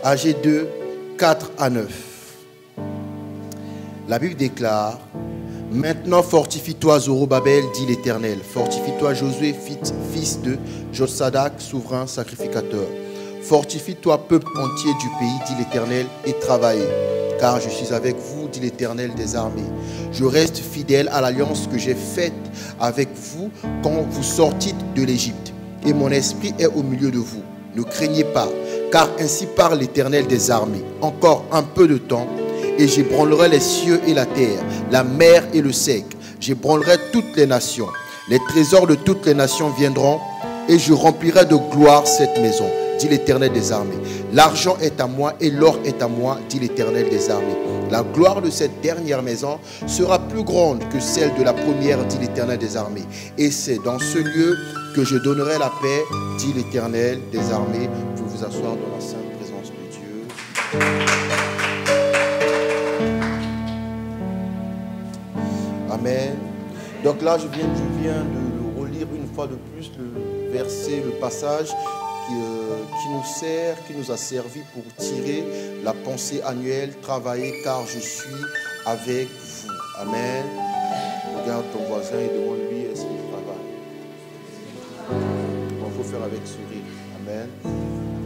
Ag 2, 4 à 9. La Bible déclare: maintenant fortifie-toi, Zorobabel, dit l'Éternel. Fortifie-toi, Josué, fils de Jotsadak, souverain sacrificateur. Fortifie-toi, peuple entier du pays, dit l'Éternel, et travaillez, car je suis avec vous, dit l'Éternel des armées. Je reste fidèle à l'alliance que j'ai faite avec vous quand vous sortîtes de l'Égypte, et mon esprit est au milieu de vous. Ne craignez pas, car ainsi parle l'Éternel des armées. Encore un peu de temps, et j'ébranlerai les cieux et la terre, la mer et le sec. J'ébranlerai toutes les nations. Les trésors de toutes les nations viendront, et je remplirai de gloire cette maison, dit l'Éternel des armées. L'argent est à moi et l'or est à moi, dit l'Éternel des armées. La gloire de cette dernière maison sera plus grande que celle de la première, dit l'Éternel des armées. Et c'est dans ce lieu que je donnerai la paix, dit l'Éternel des armées. Vous vous asseoir dans la sainte présence de Dieu. Amen. Donc là, je viens de relire une fois de plus le verset, le passage qui nous a servi pour tirer la pensée annuelle, travailler car je suis avec vous. Amen. Regarde ton voisin et demande-lui est-ce qu'il travaille. Il faut faire avec sourire. Amen.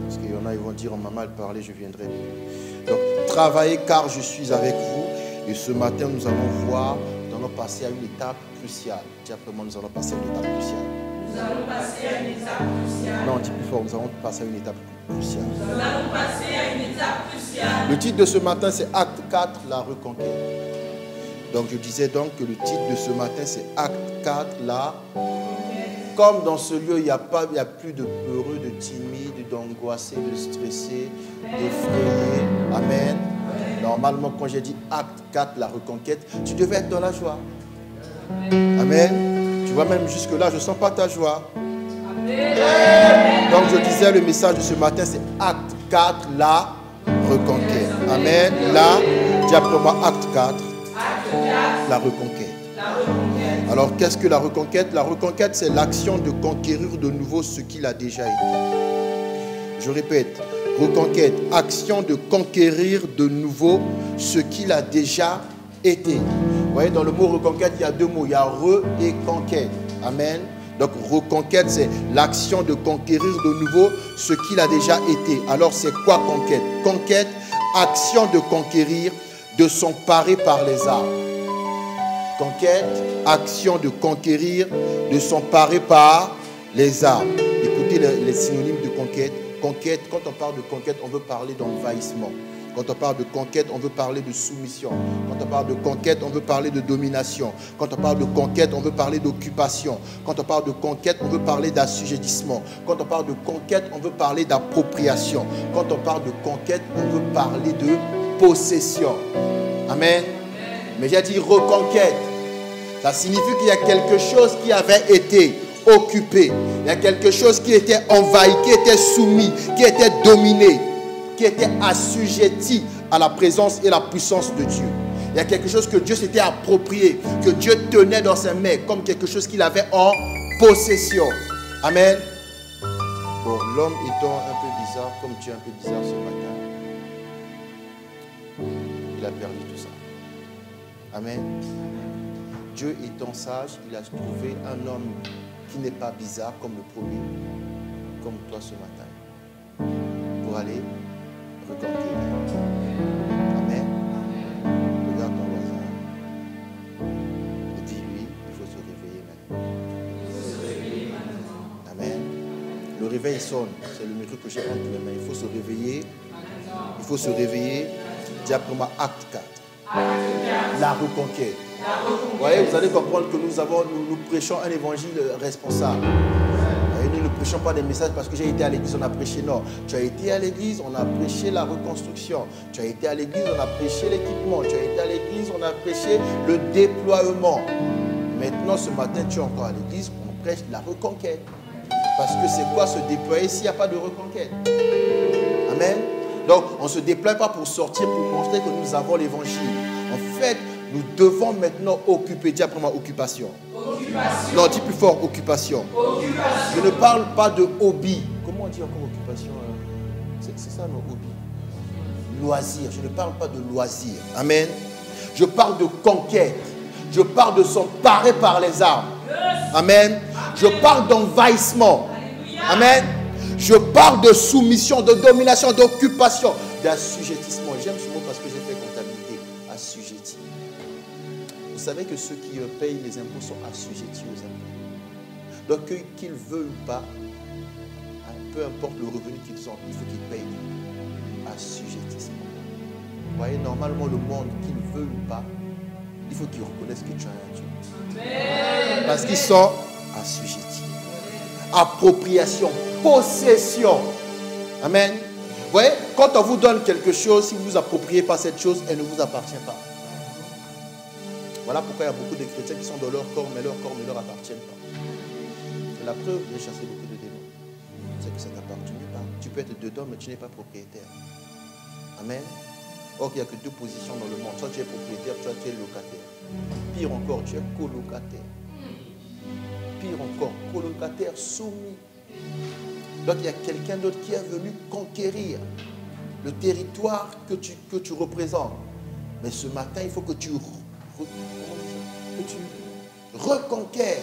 Parce qu'il y en a, ils vont dire on m'a mal parlé, je viendrai plus. Donc, travailler car je suis avec vous. Et ce matin, nous allons voir, nous allons passer à une étape cruciale. Dis après moi, nous allons passer à une étape cruciale. Nous allons passer à une étape cruciale. Non, dis plus fort, nous allons passer à une étape cruciale. Nous allons passer à une étape cruciale. Le titre de ce matin, c'est Acte 4, la reconquête. Donc, je disais donc que le titre de ce matin, c'est Acte 4, la reconquête. Comme dans ce lieu, il n'y a plus de peureux, de timides, d'angoissés, de stressés, d'effrayés. Amen. Normalement, quand j'ai dit Acte 4, la reconquête, tu devais être dans la joie. Amen. Tu vois, même jusque-là, je ne sens pas ta joie. Amen. Donc, je disais, le message de ce matin, c'est Acte 4, la reconquête. Amen. Là, dis après moi, Acte 4, la reconquête. Alors, qu'est-ce que la reconquête? La reconquête, c'est l'action de conquérir de nouveau ce qu'il a déjà été. Je répète, reconquête, action de conquérir de nouveau ce qu'il a déjà été. Vous voyez, dans le mot reconquête, il y a deux mots. Il y a re et conquête. Amen. Donc, reconquête, c'est l'action de conquérir de nouveau ce qu'il a déjà été. Alors, c'est quoi conquête? Conquête, action de conquérir, de s'emparer par les armes. Conquête, action de conquérir, de s'emparer par les armes. Écoutez les synonymes de conquête. Conquête, quand on parle de conquête, on veut parler d'envahissement. Quand on parle de conquête, on veut parler de soumission. Quand on parle de conquête, on veut parler de domination. Quand on parle de conquête, on veut parler d'occupation. Quand on parle de conquête, on veut parler d'assujettissement. Quand on parle de conquête, on veut parler d'appropriation. Quand on parle de conquête, on veut parler de possession. Amen. Mais j'ai dit reconquête. Ça signifie qu'il y a quelque chose qui avait été occupé. Il y a quelque chose qui était envahi, qui était soumis, qui était dominé, qui était assujetti à la présence et la puissance de Dieu. Il y a quelque chose que Dieu s'était approprié, que Dieu tenait dans ses mains, comme quelque chose qu'il avait en possession. Amen. Bon, l'homme étant un peu bizarre, comme Dieu est un peu bizarre ce matin, il a perdu tout ça. Amen. Dieu étant sage, il a trouvé un homme qui n'est pas bizarre comme le premier, comme toi ce matin, pour aller reconquérir. Amen. Regarde ton voisin et dis-lui, il faut se réveiller maintenant. Amen. Le réveil sonne, c'est le micro que j'ai entre les mains. Il faut se réveiller. Il faut se réveiller. Dis après moi, acte 4. La reconquête. Vous voyez, vous allez comprendre que nous prêchons un évangile responsable. Nous ne prêchons pas des messages parce que j'ai été à l'église, on a prêché. Non, tu as été à l'église, on a prêché la reconstruction. Tu as été à l'église, on a prêché l'équipement. Tu as été à l'église, on a prêché le déploiement. Maintenant, ce matin, tu es encore à l'église, on prêche la reconquête. Parce que c'est quoi se déployer s'il n'y a pas de reconquête? Amen. Donc, on ne se déploie pas pour sortir, pour montrer que nous avons l'évangile. En fait, nous devons maintenant occuper. Dis après moi, occupation. Occupation. Non, dis plus fort, occupation. Occupation. Je ne parle pas de hobby. Comment on dit encore occupation? C'est ça nos hobbies. loisir. Je ne parle pas de loisir. Amen. Je parle de conquête. Je parle de s'emparer par les armes. Amen. Je parle d'envahissement. Amen. Je parle de soumission, de domination, d'occupation, d'assujettissement. J'aime ce mot parce que j'ai fait comptabilité. Assujetti. Vous savez que ceux qui payent les impôts sont assujettis aux impôts. Donc qu'ils veulent ou pas, peu importe le revenu qu'ils ont, il faut qu'ils payent. Assujettissement. Vous voyez, normalement, le monde, qu'ils veulent ou pas, il faut qu'ils reconnaissent que tu as un Dieu. Amen. Parce qu'ils sont assujettis. Appropriation, possession. Amen. Vous voyez, quand on vous donne quelque chose, si vous ne vous appropriez pas cette chose, elle ne vous appartient pas. Voilà pourquoi il y a beaucoup de chrétiens qui sont dans leur corps, mais leur corps ne leur appartient pas. C'est la preuve, j'ai chassé beaucoup de démons. C'est que ça ne t'appartient pas. Tu peux être dedans, mais tu n'es pas propriétaire. Amen. Or, il n'y a que deux positions dans le monde. Soit tu es propriétaire, soit tu es locataire. Pire encore, tu es colocataire. Pire encore, colocataire soumis. Donc, il y a quelqu'un d'autre qui est venu conquérir le territoire que tu représentes. Mais ce matin, il faut que tu reconquères.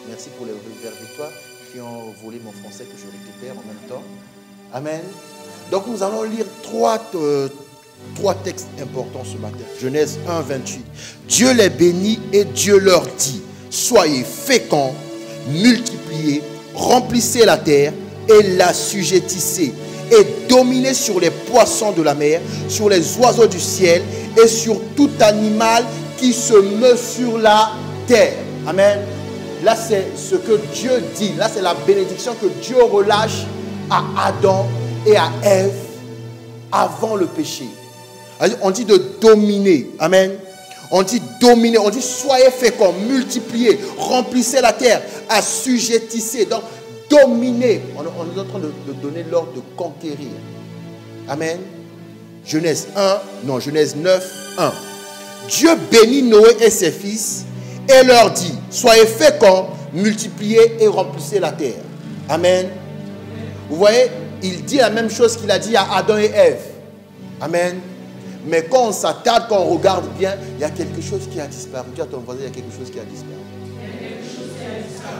Merci pour les vers victoires qui ont volé mon français que je récupère en même temps. Amen. Donc, nous allons lire trois textes importants ce matin. Genèse 1, 28. Dieu les bénit et Dieu leur dit: soyez féconds, multipliez, remplissez la terre et l'assujettissez, et dominez sur les poissons de la mer, sur les oiseaux du ciel et sur tout animal qui se meut sur la terre. Amen. Là, c'est ce que Dieu dit. Là, c'est la bénédiction que Dieu relâche à Adam et à Ève avant le péché. On dit de dominer. Amen. On dit dominer. On dit soyez féconds, multipliez, remplissez la terre, assujettissez. Donc, dominer. On est en train de donner l'ordre de conquérir. Amen. Genèse 9, 1. Dieu bénit Noé et ses fils et leur dit: soyez féconds, multipliez et remplissez la terre. Amen. Vous voyez, il dit la même chose qu'il a dit à Adam et Ève. Amen. Mais quand on s'attarde, quand on regarde bien, il y a quelque chose qui a disparu. Dis à ton voisin, il y a quelque chose qui a disparu.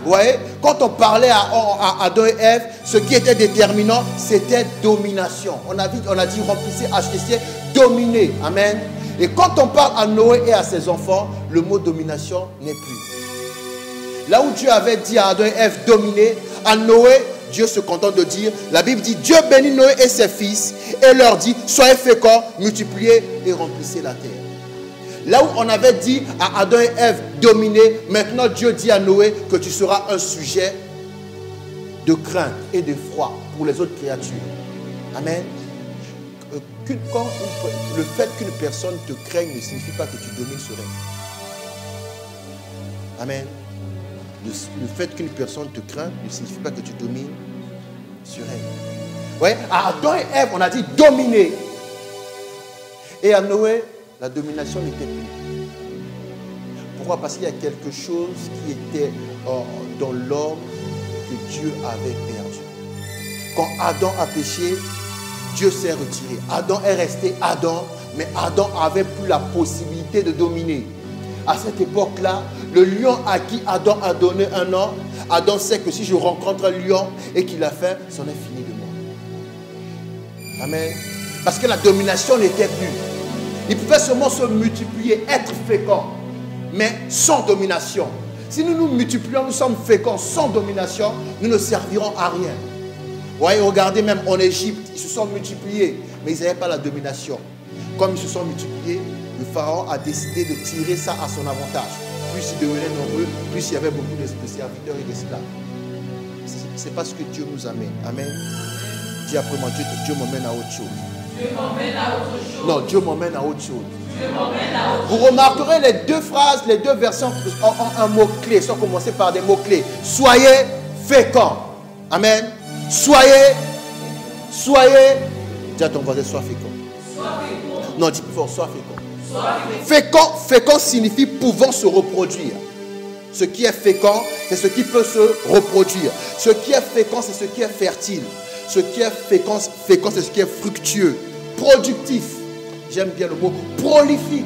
Vous voyez, quand on parlait à Adam et Ève, ce qui était déterminant, c'était domination. On a dit remplissez, achevez, dominer. Amen. Et quand on parle à Noé et à ses enfants, le mot domination n'est plus. Là où Dieu avait dit à Adam et Ève dominer, à Noé, Dieu se contente de dire, la Bible dit, Dieu bénit Noé et ses fils et leur dit, soyez féconds, multipliez et remplissez la terre. Là où on avait dit à Adam et Ève dominer, maintenant Dieu dit à Noé que tu seras un sujet de crainte et d'effroi pour les autres créatures. Amen. Le fait qu'une personne te craigne ne signifie pas que tu domines sur elle. Amen. Le fait qu'une personne te craint ne signifie pas que tu domines sur elle. Ouais, à Adam et Ève, on a dit dominer. Et à Noé, la domination n'était plus. Pourquoi? Parce qu'il y a quelque chose qui était dans l'homme que Dieu avait perdu. Quand Adam a péché, Dieu s'est retiré. Adam est resté Adam, mais Adam n'avait plus la possibilité de dominer. À cette époque-là, le lion à qui Adam a donné un nom, Adam sait que si je rencontre un lion et qu'il a faim, c'en est fini de moi. Amen. Parce que la domination n'était plus. Il pouvait seulement se multiplier, être fécond, mais sans domination. Si nous nous multiplions, nous sommes féconds sans domination, nous ne servirons à rien. Vous voyez, regardez même en Égypte, ils se sont multipliés, mais ils n'avaient pas la domination. Comme ils se sont multipliés, le pharaon a décidé de tirer ça à son avantage. Plus ils devenaient nombreux, plus il y avait beaucoup de serviteurs et d'esclaves. C'est pas ce que Dieu nous amène. Amen. Dis après moi, Dieu m'emmène à autre chose. Dieu m'emmène à autre chose. Non, Dieu m'emmène à autre chose. Dieu m'emmène à autre chose. Vous remarquerez les deux phrases, les deux versions ont un mot-clé, sont commencées par des mots-clés. Soyez féconds. Amen. Soyez. Dis à ton voisin, sois fécond. Sois fécond. Non, dis plus fort, sois fécond. Fécond signifie pouvant se reproduire. Ce qui est fécond, c'est ce qui peut se reproduire. Ce qui est fécond, c'est ce qui est fertile. Ce qui est fécond, c'est ce qui est fructueux, productif. J'aime bien le mot prolifique.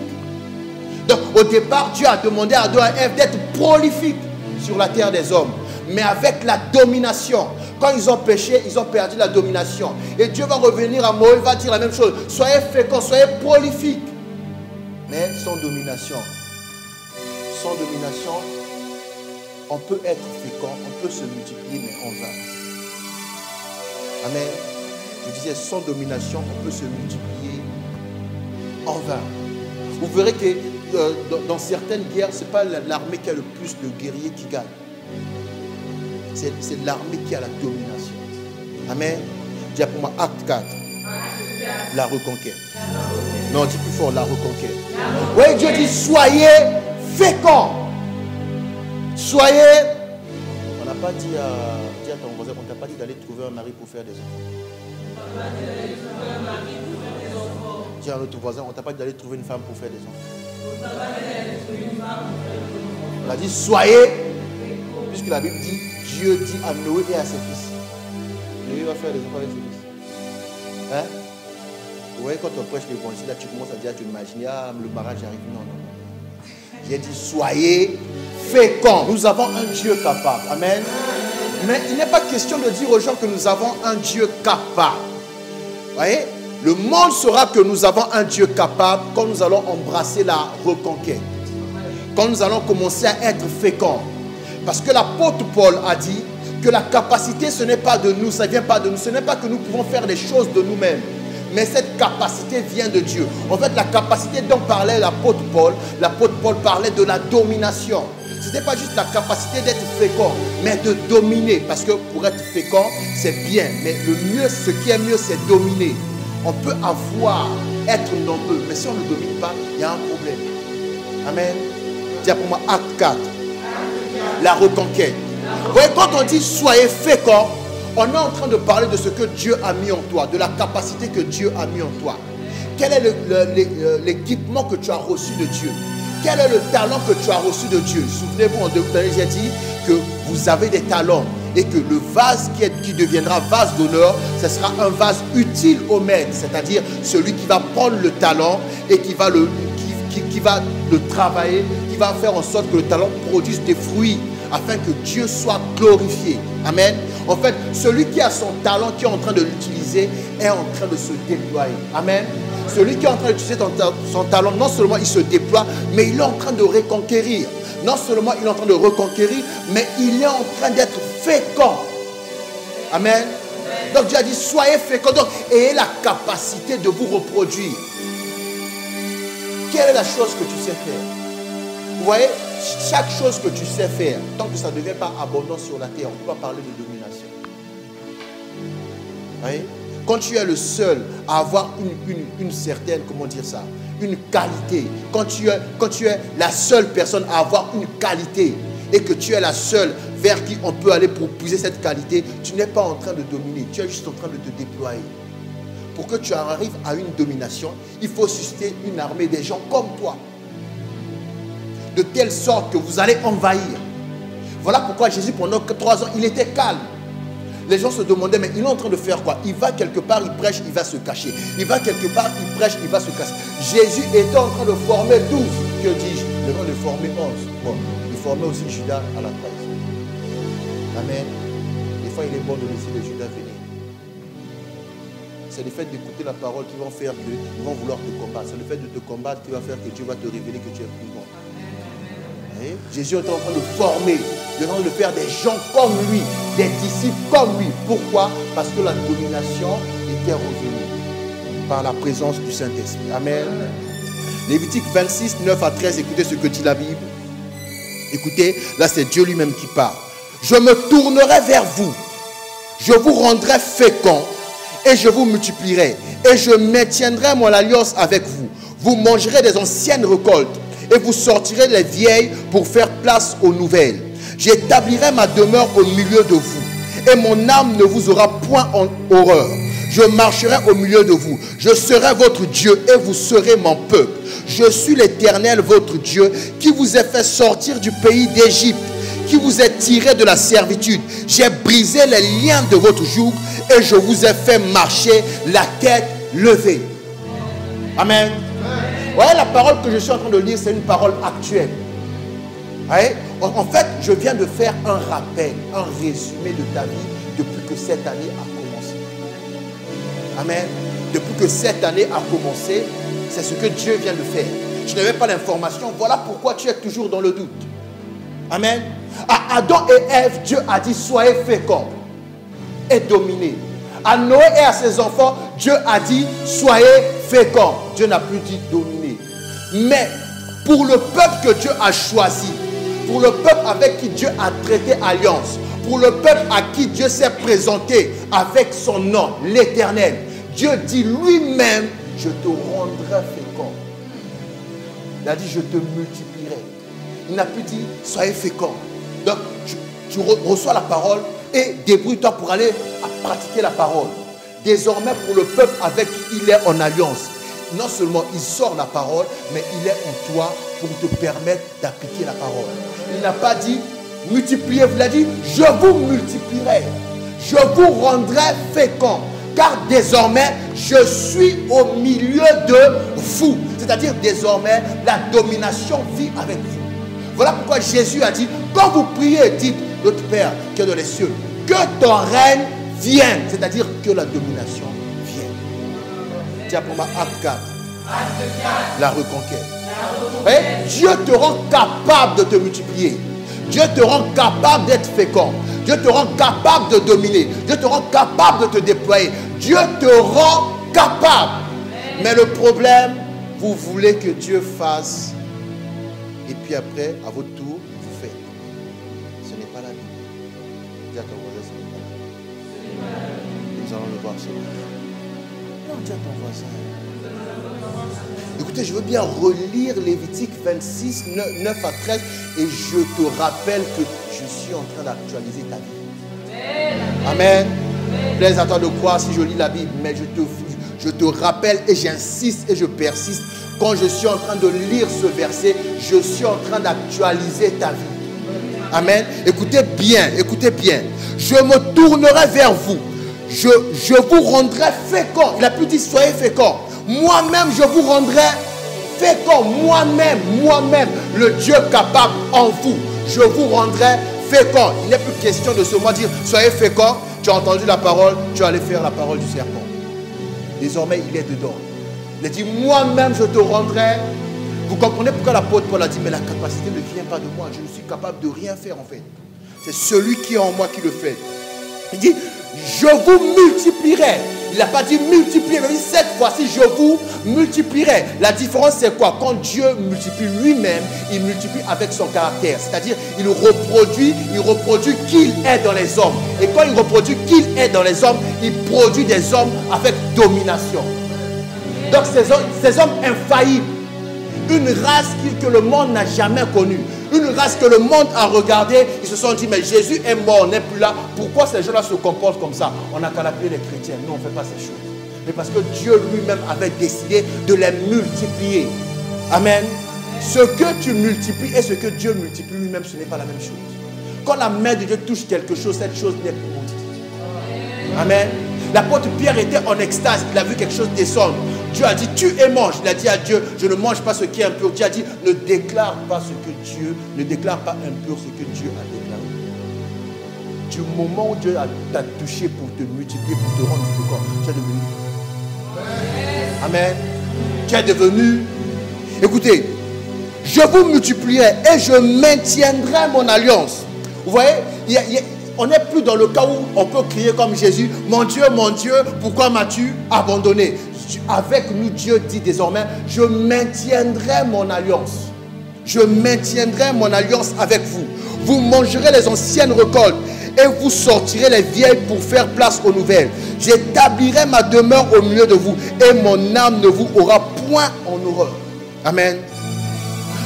Donc au départ, Dieu a demandé à Adam et Ève d'être prolifiques sur la terre des hommes. Mais avec la domination. Quand ils ont péché, ils ont perdu la domination. Et Dieu va revenir à Moïse, va dire la même chose. Soyez féconds, soyez prolifiques. Mais sans domination. Sans domination, on peut être fécond, on peut se multiplier, mais en vain. Amen. Je disais, sans domination, on peut se multiplier en vain. Vous verrez que dans certaines guerres, ce n'est pas l'armée qui a le plus de guerriers qui gagne. C'est l'armée qui a la domination. Amen. Dis pour moi, acte 4. La reconquête. Non, dis plus fort, la reconquête. Oui, Dieu dit, soyez féconds. Soyez. On n'a pas dit à ton voisin, on ne t'a pas dit d'aller trouver un mari pour faire des enfants. Dis à notre voisin, on ne t'a pas dit d'aller trouver une femme pour faire des enfants. On a dit, soyez. Puisque la Bible dit, Dieu dit à Noé et à ses fils. Noé va faire des enfants avec ses fils. Hein? Vous voyez, quand on prêche l'évangile, là, tu commences à dire, tu imagines, ah, le mariage arrive. Non, non, non. J'ai dit, soyez féconds. Nous avons un Dieu capable. Amen. Mais il n'est pas question de dire aux gens que nous avons un Dieu capable. Vous voyez? Le monde saura que nous avons un Dieu capable quand nous allons embrasser la reconquête. Quand nous allons commencer à être féconds. Parce que l'apôtre Paul a dit que la capacité, ce n'est pas de nous, ça ne vient pas de nous. Ce n'est pas que nous pouvons faire des choses de nous-mêmes. Mais cette capacité vient de Dieu. En fait, la capacité dont parlait l'apôtre Paul parlait de la domination. Ce n'était pas juste la capacité d'être fécond, mais de dominer. Parce que pour être fécond, c'est bien. Mais le mieux, ce qui est mieux, c'est dominer. On peut être nombreux, mais si on ne domine pas, il y a un problème. Amen. Dis pour moi, acte 4. La reconquête. Vous voyez, quand on dit soyez féconds, on est en train de parler de ce que Dieu a mis en toi, de la capacité que Dieu a mis en toi. Quel est l'équipement que tu as reçu de Dieu? Quel est le talent que tu as reçu de Dieu? Souvenez-vous, en début d'année, j'ai dit que vous avez des talents et que le vase qui deviendra vase d'honneur, ce sera un vase utile au maître, c'est-à-dire celui qui va prendre le talent et qui va le travailler, qui va faire en sorte que le talent produise des fruits afin que Dieu soit glorifié. Amen. En fait, celui qui a son talent, qui est en train de l'utiliser, est en train de se déployer. Amen. Celui qui est en train d'utiliser son talent, non seulement il se déploie, mais il est en train de reconquérir. Non seulement il est en train de reconquérir, mais il est en train d'être fécond. Amen. Donc Dieu a dit, soyez féconds. Donc, ayez la capacité de vous reproduire. Quelle est la chose que tu sais faire? Vous voyez, chaque chose que tu sais faire, tant que ça ne devient pas abondant sur la terre, on ne peut pas parler de domination. Vous voyez? Quand tu es le seul à avoir une certaine, comment dire ça, une qualité, quand tu es la seule personne à avoir une qualité et que tu es la seule vers qui on peut aller pour puiser cette qualité, tu n'es pas en train de dominer, tu es juste en train de te déployer. Pour que tu arrives à une domination, il faut susciter une armée des gens comme toi. De telle sorte que vous allez envahir. Voilà pourquoi Jésus, pendant 3 ans, il était calme. Les gens se demandaient, mais il est en train de faire quoi? Il va quelque part, il prêche, il va se cacher. Il va quelque part, il prêche, il va se cacher. Jésus était en train de former 12. Que dis-je? Il est en train de former 11. Bon, il formait aussi Judas à la trahison. Amen. Des fois, il est bon de laisser les Judas venir. C'est le fait d'écouter la parole qui vont faire qu'ils vont vouloir te combattre. C'est le fait de te combattre qui va faire que Dieu va te révéler que tu es plus bon. Et Jésus est en train de former, il est en train de faire des gens comme lui, des disciples comme lui. Pourquoi? Parce que la domination était revenue par la présence du Saint-Esprit. Amen. Lévitique 26, 9 à 13, écoutez ce que dit la Bible. Écoutez, là c'est Dieu lui-même qui parle. Je me tournerai vers vous, je vous rendrai féconds et je vous multiplierai et je maintiendrai mon alliance avec vous. Vous mangerez des anciennes récoltes et vous sortirez les vieilles pour faire place aux nouvelles. J'établirai ma demeure au milieu de vous et mon âme ne vous aura point en horreur. Je marcherai au milieu de vous. Je serai votre Dieu et vous serez mon peuple. Je suis l'Éternel, votre Dieu, qui vous ai fait sortir du pays d'Égypte, qui vous ai tiré de la servitude. J'ai brisé les liens de votre joug et je vous ai fait marcher la tête levée. Amen. Vous voyez, la parole que je suis en train de lire, c'est une parole actuelle. Ouais. En fait, je viens de faire un rappel, un résumé de ta vie depuis que cette année a commencé. Amen. Depuis que cette année a commencé, c'est ce que Dieu vient de faire. Je n'avais pas l'information. Voilà pourquoi tu es toujours dans le doute. Amen. À Adam et Ève, Dieu a dit soyez féconds et dominez. À Noé et à ses enfants, Dieu a dit soyez féconds. Dieu n'a plus dit dominer. Mais pour le peuple que Dieu a choisi, pour le peuple avec qui Dieu a traité alliance, pour le peuple à qui Dieu s'est présenté avec son nom, l'Éternel, Dieu dit lui-même, je te rendrai fécond. Il a dit, je te multiplierai. Il n'a plus dit, soyez fécond. Donc, tu reçois la parole et débrouille-toi pour aller à pratiquer la parole. Désormais, pour le peuple avec qui il est en alliance, non seulement il sort la parole, mais il est en toi pour te permettre d'appliquer la parole. Il n'a pas dit multipliez, il a dit je vous multiplierai, je vous rendrai fécond, car désormais je suis au milieu de vous. C'est-à-dire désormais la domination vit avec vous. Voilà pourquoi Jésus a dit quand vous priez, dites notre Père qui est dans les cieux, que ton règne vienne, c'est-à-dire que la domination vienne. Tiens pour moi, acte 4. La reconquête. Et Dieu te rend capable de te multiplier. Dieu te rend capable d'être fécond. Dieu te rend capable de dominer. Dieu te rend capable de te déployer. Dieu te rend capable. Mais le problème, vous voulez que Dieu fasse. Et puis après, à votre tour, vous faites. Ce n'est pas la Bible. Dis à ton voisin, ce n'est pas la Bible. Nous allons le voir ce matin. Non, dis à ton voisin. Écoutez, je veux bien relire Lévitique 26, 9 à 13 et je te rappelle que je suis en train d'actualiser ta vie. Amen. Plaise à toi de croire si je lis la Bible, mais je te rappelle et j'insiste et je persiste. Quand je suis en train de lire ce verset, je suis en train d'actualiser ta vie. Amen. Écoutez bien, écoutez bien. Je me tournerai vers vous. Je vous rendrai fécond. Il a pu dire soyez fécond. Moi-même, je vous rendrai fécond. Moi-même, le Dieu capable en vous. Je vous rendrai fécond. Il n'est plus question de seulement dire soyez fécond. Tu as entendu la parole, tu vas aller faire la parole du serpent. Désormais, il est dedans. Il a dit moi-même, je te rendrai. Vous comprenez pourquoi l'apôtre Paul a dit mais la capacité ne vient pas de moi. Je ne suis capable de rien faire en fait. C'est celui qui est en moi qui le fait. Il dit je vous multiplierai. Il n'a pas dit multiplier, il a dit cette fois-ci je vous multiplierai. La différence c'est quoi? Quand Dieu multiplie lui-même, il multiplie avec son caractère. C'est-à-dire il reproduit qu'il est dans les hommes. Et quand il reproduit qu'il est dans les hommes, il produit des hommes avec domination. Donc ces hommes infaillibles, une race que le monde n'a jamais connue. Une race que le monde a regardée, ils se sont dit, mais Jésus est mort, on n'est plus là. Pourquoi ces gens-là se comportent comme ça? On n'a qu'à l'appeler les chrétiens. Nous, on ne fait pas ces choses. Mais parce que Dieu lui-même avait décidé de les multiplier. Amen. Ce que tu multiplies et ce que Dieu multiplie lui-même, ce n'est pas la même chose. Quand la main de Dieu touche quelque chose, cette chose n'est plus maudite. Amen. L'apôtre Pierre était en extase, il a vu quelque chose descendre. Dieu a dit, tu es mange. Il a dit à Dieu, je ne mange pas ce qui est impur. Dieu a dit, ne déclare pas impur ce que Dieu a déclaré. Du moment où Dieu t'a touché pour te multiplier, pour te rendre fécond, tu es devenu. Amen. Tu es devenu. Écoutez, je vous multiplierai et je maintiendrai mon alliance. Vous voyez, on n'est plus dans le cas où on peut crier comme Jésus, mon Dieu, pourquoi m'as-tu abandonné? Avec nous, Dieu dit désormais, je maintiendrai mon alliance. Je maintiendrai mon alliance avec vous. Vous mangerez les anciennes récoltes et vous sortirez les vieilles pour faire place aux nouvelles. J'établirai ma demeure au milieu de vous et mon âme ne vous aura point en horreur. Amen.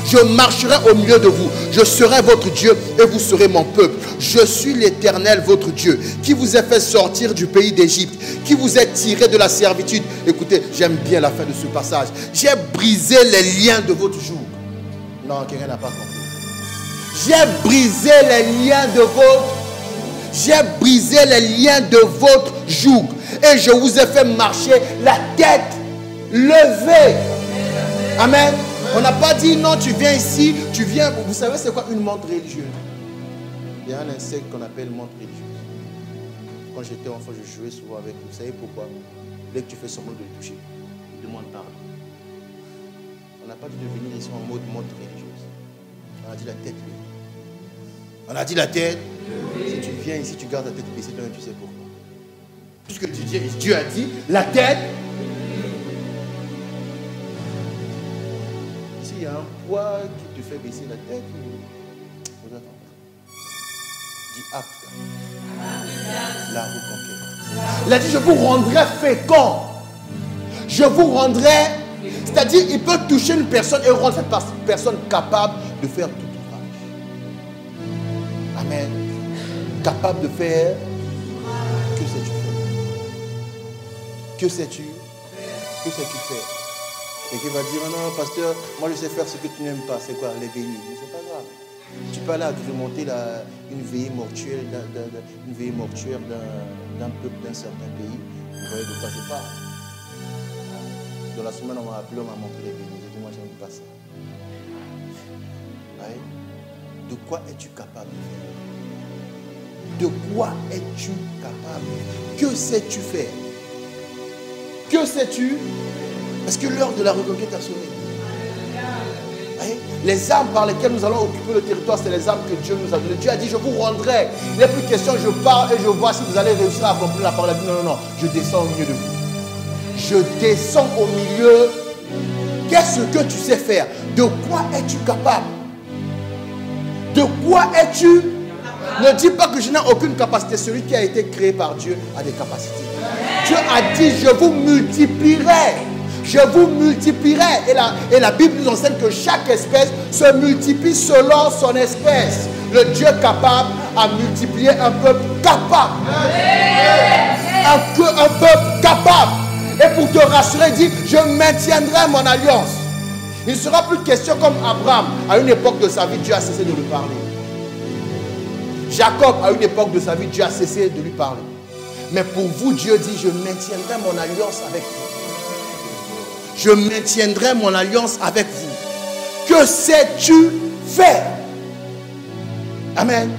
Je marcherai au milieu de vous. Je serai votre Dieu et vous serez mon peuple. Je suis l'Éternel, votre Dieu, qui vous a fait sortir du pays d'Égypte, qui vous a tiré de la servitude. Écoutez, j'aime bien la fin de ce passage. J'ai brisé les liens de votre joug. Non, quelqu'un n'a pas compris. J'ai brisé les liens de votre... J'ai brisé les liens de votre joug. Et je vous ai fait marcher la tête lever. Amen. On n'a pas dit non, tu viens ici, tu viens. Vous savez c'est quoi une montre religieuse? Il y a un insecte qu'on appelle montre religieuse. Quand j'étais enfant, je jouais souvent avec vous. Vous savez pourquoi? Dès que tu fais semblant de le toucher, il demande pardon. On n'a pas dit de venir ici en mode montre religieuse. On a dit la tête levée. On a dit la tête. Si tu viens ici, tu gardes la tête baissée, toi-même tu sais pourquoi. Puisque Dieu a dit la tête. S'il y a un poids qui te fait baisser la tête, faut attendre. Dis acte. La reconquête. Il a dit je vous rendrai fécond. Je vous rendrai. C'est-à-dire il peut toucher une personne et rendre cette personne capable de faire tout ouvrage. Amen. Capable de faire. Que sais-tu faire? Que sais-tu? Que sais-tu faire? Et qui va dire, non, pasteur, moi je sais faire ce que tu n'aimes pas. C'est quoi? Les bénis. Mais c'est pas grave. Tu peux aller agrémenter une veillée mortuaire d'un peuple d'un certain pays. Vous voyez de quoi je parle? Dans la semaine, on m'a appelé, on m'a montré les bénis. J'ai dit, moi j'aime pas ça. Ouais. De quoi es-tu capable de faire? De quoi es-tu capable? Que sais-tu faire? Que sais-tu? Parce que l'heure de la reconquête a sonné. Les armes par lesquelles nous allons occuper le territoire, c'est les armes que Dieu nous a données. Dieu a dit, je vous rendrai. Il n'y a plus de question, je parle et je vois si vous allez réussir à accomplir la parole. Non, non, non, je descends au milieu de vous. Je descends au milieu. Qu'est-ce que tu sais faire? De quoi es-tu capable? De quoi es-tu? Ne dis pas que je n'ai aucune capacité. Celui qui a été créé par Dieu a des capacités. Dieu a dit, je vous multiplierai. Je vous multiplierai. Et la Bible nous enseigne que chaque espèce se multiplie selon son espèce. Le Dieu capable a multiplié un peuple capable. Un peuple capable. Et pour te rassurer, il dit, je maintiendrai mon alliance. Il ne sera plus de question comme Abraham. À une époque de sa vie, Dieu a cessé de lui parler. Jacob, à une époque de sa vie, Dieu a cessé de lui parler. Mais pour vous, Dieu dit, je maintiendrai mon alliance avec vous. Je maintiendrai mon alliance avec vous. Que sais-tu faire? Amen.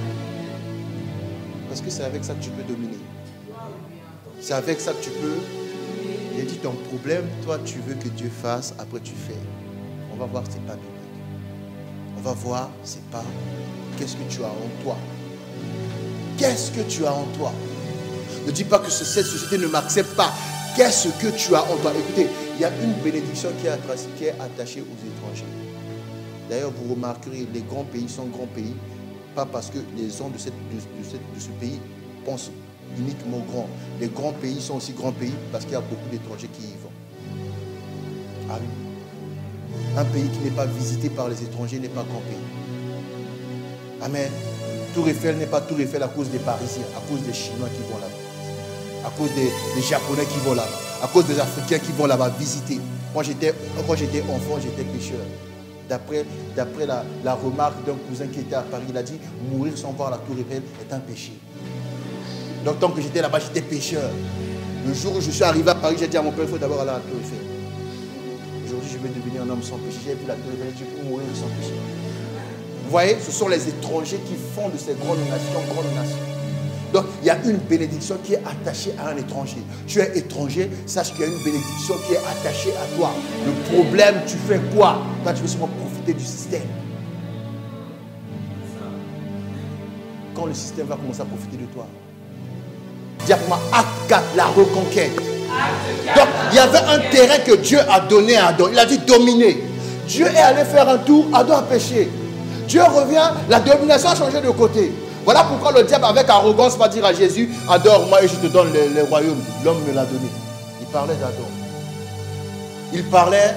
Parce que c'est avec ça que tu peux dominer. C'est avec ça que tu peux. Il a dit ton problème, toi tu veux que Dieu fasse, après tu fais. On va voir c'est pas biblique. On va voir c'est pas qu'est-ce que tu as en toi. Qu'est-ce que tu as en toi? Ne dis pas que cette société ne m'accepte pas. Qu'est-ce que tu as en toi? Écoutez, il y a une bénédiction qui est attachée aux étrangers. D'ailleurs, vous remarquerez, les grands pays sont grands pays, pas parce que les gens de ce pays pensent uniquement grand. Les grands pays sont aussi grands pays parce qu'il y a beaucoup d'étrangers qui y vont. Ah oui. Un pays qui n'est pas visité par les étrangers n'est pas grand pays. Amen. Tour Eiffel n'est pas Tour Eiffel à cause des Parisiens, à cause des Chinois qui vont là-bas, à cause des Japonais qui vont là-bas, à cause des Africains qui vont là-bas visiter. Quand j'étais enfant, j'étais pêcheur. D'après la remarque d'un cousin qui était à Paris, il a dit mourir sans voir la Tour Eiffel est un péché. Donc tant que j'étais là-bas, j'étais pêcheur. Le jour où je suis arrivé à Paris, j'ai dit à mon père, il faut d'abord aller à la Tour Eiffel. Aujourd'hui, je vais devenir un homme sans péché. J'ai vu la Tour Eiffel, je peux mourir sans péché. Vous voyez, ce sont les étrangers qui font de ces grandes nations. Donc, il y a une bénédiction qui est attachée à un étranger. Tu es étranger, sache qu'il y a une bénédiction qui est attachée à toi. Le problème, tu fais quoi? Toi, tu veux seulement profiter du système. Quand le système va commencer à profiter de toi. Dis pour moi, acte 4, la reconquête. Donc, il y avait un terrain que Dieu a donné à Adam. Il a dit dominer. Dieu est allé faire un tour, Adam a péché. Dieu revient, la domination a changé de côté. Voilà pourquoi le diable avec arrogance va dire à Jésus, adore-moi et je te donne les royaumes. L'homme me l'a donné. Il parlait d'Adam. Il parlait,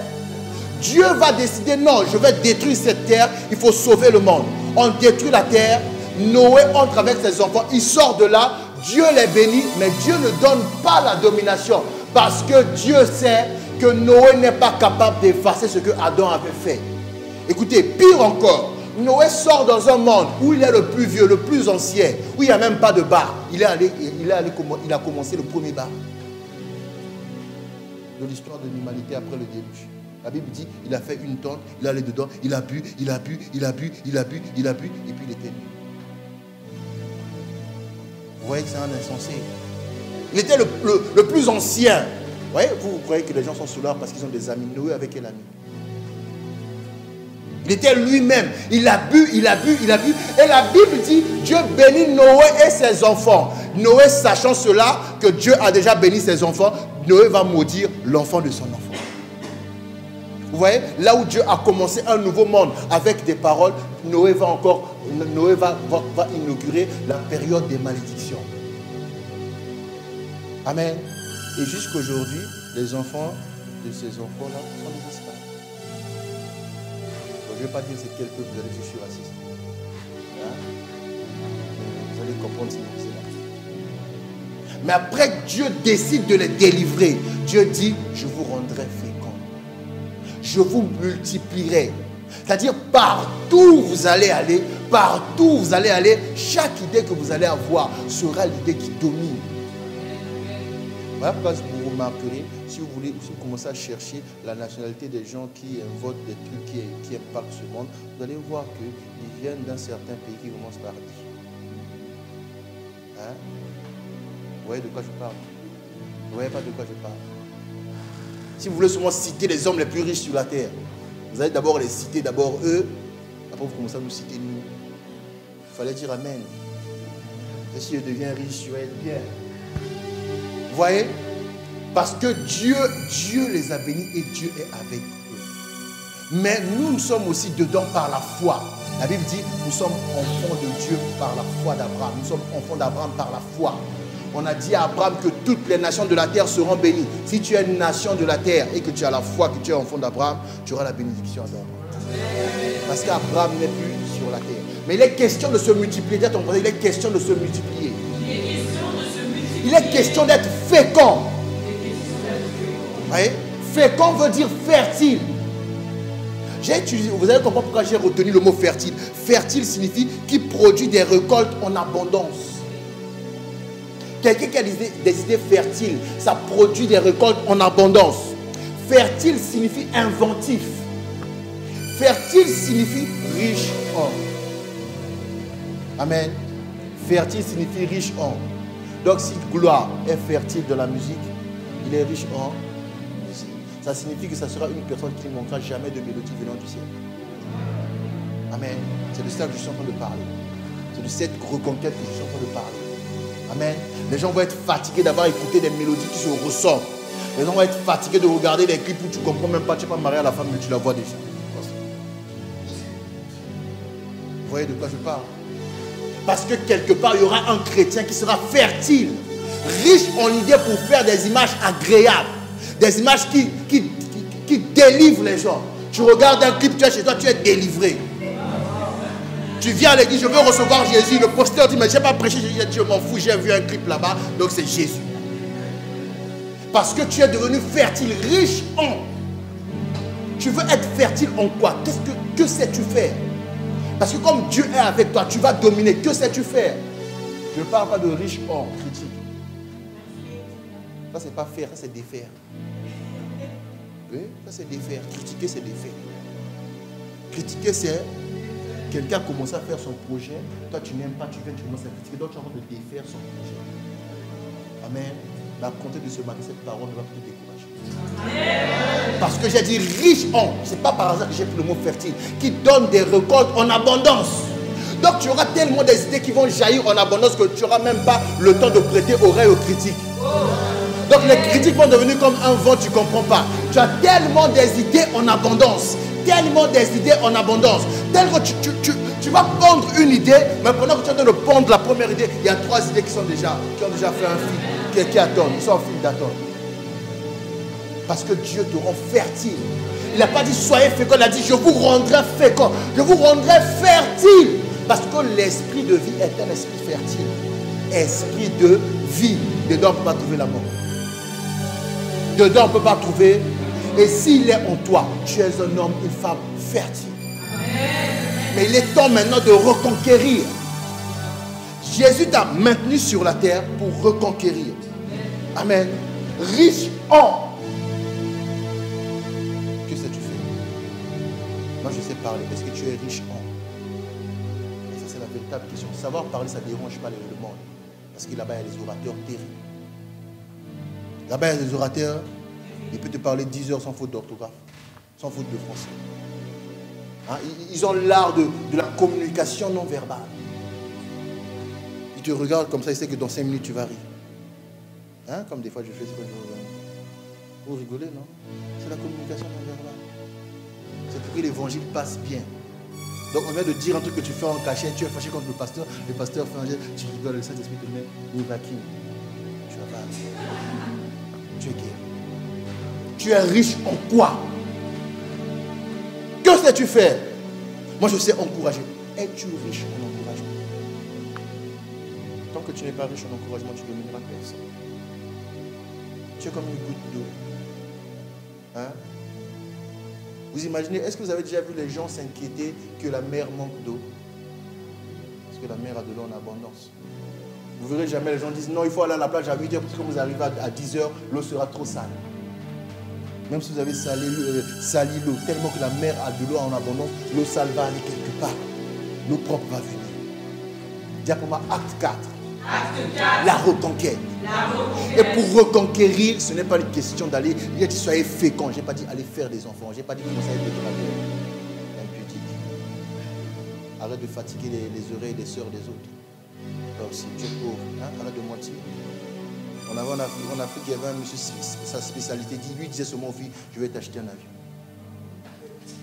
Dieu va décider, non, je vais détruire cette terre, il faut sauver le monde. On détruit la terre, Noé entre avec ses enfants, il sort de là, Dieu les bénit, mais Dieu ne donne pas la domination. Parce que Dieu sait que Noé n'est pas capable d'effacer ce que Adam avait fait. Écoutez, pire encore, Noé sort dans un monde où il est le plus vieux, le plus ancien, où il n'y a même pas de bar. Il a commencé le premier bar. de l'histoire de l'humanité après le déluge. La Bible dit, il a fait une tente, il allait dedans, il a bu, il a bu, il a bu, il a bu, il a bu, et puis il était nu. Vous voyez que c'est un insensé. Il était le plus ancien. Vous voyez, vous croyez que les gens sont soulards parce qu'ils ont des amis. Noé avec quel ami? Il était lui-même. Il a bu, il a bu, il a bu. Et la Bible dit, Dieu bénit Noé et ses enfants. Noé, sachant cela, que Dieu a déjà béni ses enfants, Noé va maudire l'enfant de son enfant. Vous voyez, là où Dieu a commencé un nouveau monde avec des paroles, Noé va inaugurer la période des malédictions. Amen. Et jusqu'aujourd'hui, les enfants de ces enfants-là sont des esclaves. Je ne vais pas dire c'est quel peuple, vous allez dire je suis raciste. Hein? Vous allez comprendre ce que c'est là. Mais après que Dieu décide de les délivrer, Dieu dit, je vous rendrai fécond. Je vous multiplierai. C'est-à-dire, partout où vous allez aller, chaque idée que vous allez avoir sera l'idée qui domine. Voilà pourquoi vous remarquerez, si vous commencez à chercher la nationalité des gens qui invoquent des trucs qui impactent ce monde, vous allez voir qu'ils viennent d'un certain pays qui commence par D. Hein? Vous voyez de quoi je parle? Vous ne voyez pas de quoi je parle? Si vous voulez seulement citer les hommes les plus riches sur la terre, vous allez d'abord les citer, d'abord eux, après vous commencez à nous citer nous. Il fallait dire Amen. Et si je deviens riche, je vais être bien. Vous voyez? Parce que Dieu les a bénis et Dieu est avec eux. Mais nous sommes aussi dedans par la foi. La Bible dit, nous sommes enfants de Dieu par la foi d'Abraham. Nous sommes enfants d'Abraham par la foi. On a dit à Abraham que toutes les nations de la terre seront bénies. Si tu es une nation de la terre et que tu as la foi, que tu es enfant d'Abraham, tu auras la bénédiction d'Abraham. Parce qu'Abraham n'est plus sur la terre. Mais il est question de se multiplier. Dis à ton frère, il est question de se multiplier. Il est question d'être fécond. Vous voyez? Fécond veut dire fertile. J'ai utilisé, vous allez comprendre pourquoi j'ai retenu le mot fertile. Fertile signifie qui produit des récoltes en abondance. Quelqu'un qui a des idées fertiles, ça produit des récoltes en abondance. Fertile signifie inventif. Fertile signifie riche en. Amen. Fertile signifie riche en. Donc si Gloire est fertile de la musique, il est riche en musique. Ça signifie que ça sera une personne qui ne manquera jamais de mélodie venant du ciel. Amen. C'est de ça que je suis en train de parler. C'est de cette reconquête que je suis en train de parler. Amen. Les gens vont être fatigués d'avoir écouté des mélodies qui se ressemblent. Les gens vont être fatigués de regarder des clips où tu ne comprends même pas, tu n'es pas marié à la femme, mais tu la vois déjà. Vous voyez de quoi je parle? Parce que quelque part, il y aura un chrétien qui sera fertile, riche en idées pour faire des images agréables, des images qui délivrent les gens. Tu regardes un clip, tu es chez toi, tu es délivré. Tu viens à l'église, je veux recevoir Jésus. Le pasteur dit, mais je n'ai pas prêché Jésus. Je m'en fous, j'ai vu un clip là-bas, donc c'est Jésus. Parce que tu es devenu fertile, riche en. Tu veux être fertile en quoi? Que sais-tu faire? Parce que comme Dieu est avec toi, tu vas dominer. Que sais-tu faire? Je ne parle pas de riche en critique. Ça, c'est pas faire, ça, c'est défaire. Oui, ça, c'est défaire. Critiquer, c'est défaire. Critiquer, c'est quelqu'un a commencé à faire son projet. Toi, tu n'aimes pas, tu viens, tu commences à critiquer. Donc, tu es en train de défaire son projet. Amen. Mais à compter de ce matin, cette parole ne va plus te décourager. Parce que j'ai dit riche en, c'est pas par hasard que j'ai pris le mot fertile, qui donne des récoltes en abondance. Donc tu auras tellement des idées qui vont jaillir en abondance que tu n'auras même pas le temps de prêter oreille aux critiques. Donc les critiques vont devenir comme un vent, tu ne comprends pas. Tu as tellement des idées en abondance, tellement des idées en abondance, tel que tu vas pondre une idée, mais pendant que tu es en train de pondre la première idée, il y a 3 idées qui ont déjà fait un fil, qui attendent, ils sont en fil d'attente. Parce que Dieu te rend fertile. Il n'a pas dit soyez fécond, il a dit je vous rendrai fécond, je vous rendrai fertile. Parce que l'esprit de vie est un esprit fertile. Esprit de vie. Dedans on ne peut pas trouver la mort. Dedans on ne peut pas trouver. Et s'il est en toi, tu es un homme, une femme fertile. Mais il est temps maintenant de reconquérir. Jésus t'a maintenu sur la terre pour reconquérir. Amen. Riche en. je sais parler. Est-ce que tu es riche en? Et ça, c'est la véritable question. Savoir parler, ça ne dérange pas le monde. Parce que là-bas, il y a des orateurs terribles. Là-bas, il y a des orateurs, il peut te parler 10 heures sans faute d'orthographe, sans faute de français. Hein? Ils ont l'art de la communication non verbale. Ils te regardent comme ça, ils savent que dans 5 minutes, tu vas rire. Hein? Comme des fois, je fais ce que je veux. Vous rigolez, non? C'est la communication non verbale. C'est pour que l'évangile passe bien. Donc, on vient de dire un truc que tu fais en cachet, tu es fâché contre le pasteur fait un geste, tu rigoles, le Saint-Esprit te met, il va qui? Tu vas pas. Tu es qui? Tu es riche en quoi? Que sais-tu faire? Moi, je sais encourager. Es-tu riche en encouragement? Tant que tu n'es pas riche en encouragement, tu ne domineras personne. Tu es comme une goutte d'eau. Hein? Vous imaginez, est-ce que vous avez déjà vu les gens s'inquiéter que la mer manque d'eau? Parce que la mer a de l'eau en abondance. Vous verrez jamais les gens disent non, il faut aller à la plage à 8h parce que quand vous arrivez à 10h, l'eau sera trop sale. Même si vous avez sali l'eau, tellement que la mer a de l'eau en abondance, l'eau sale va aller quelque part. L'eau propre va venir. Dis pour moi, acte 4. La reconquête. Et pour reconquérir, ce n'est pas une question d'aller, il a dit soyez féconds. Je n'ai pas dit aller faire des enfants. Je n'ai pas dit commencer à être décorateur. Impudique. Arrête de fatiguer les oreilles des sœurs des autres. Toi aussi, tu es pauvre. Hein? Arrête de mentir. En Afrique, il y avait un monsieur, sa spécialité, lui disait seulement aux filles, je vais t'acheter un avion.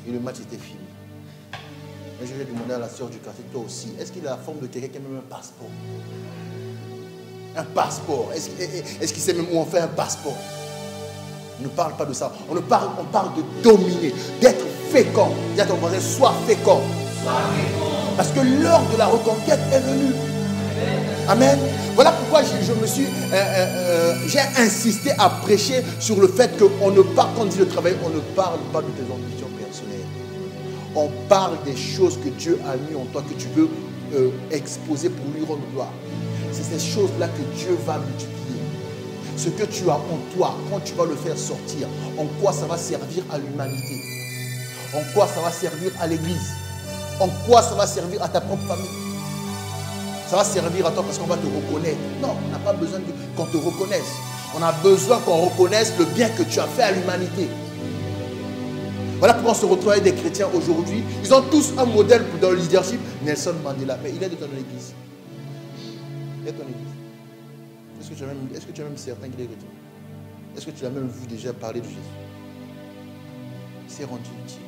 Et le match était fini. Mais je vais demander à la sœur du quartier, toi aussi, est-ce qu'il a la forme de quelqu'un qui a même un passeport? Un passeport. Est-ce qu'il sait même où on fait un passeport? On ne parle pas de ça. On parle de dominer, d'être fécond. Dis à ton voisin, sois fécond. Parce que l'heure de la reconquête est venue. Amen. Voilà pourquoi j'ai insisté à prêcher sur le fait qu'on ne parle, quand on dit le travail, on ne parle pas de tes ambitions personnelles. On parle des choses que Dieu a mis en toi, que tu veux exposer pour lui rendre gloire. C'est ces choses-là que Dieu va multiplier. Ce que tu as en toi, quand tu vas le faire sortir, en quoi ça va servir à l'humanité? En quoi ça va servir à l'église? En quoi ça va servir à ta propre famille? Ça va servir à toi parce qu'on va te reconnaître. Non, on n'a pas besoin qu'on te reconnaisse. On a besoin qu'on reconnaisse le bien que tu as fait à l'humanité. Voilà pourquoi on se retrouve avec des chrétiens aujourd'hui. Ils ont tous un modèle dans le leadership. Nelson Mandela. Mais il est de ton église. Il est de ton église. Est-ce que tu as même certain qu'il est chrétien? Est-ce que tu l'as même vu déjà parler de Jésus? Il s'est rendu utile.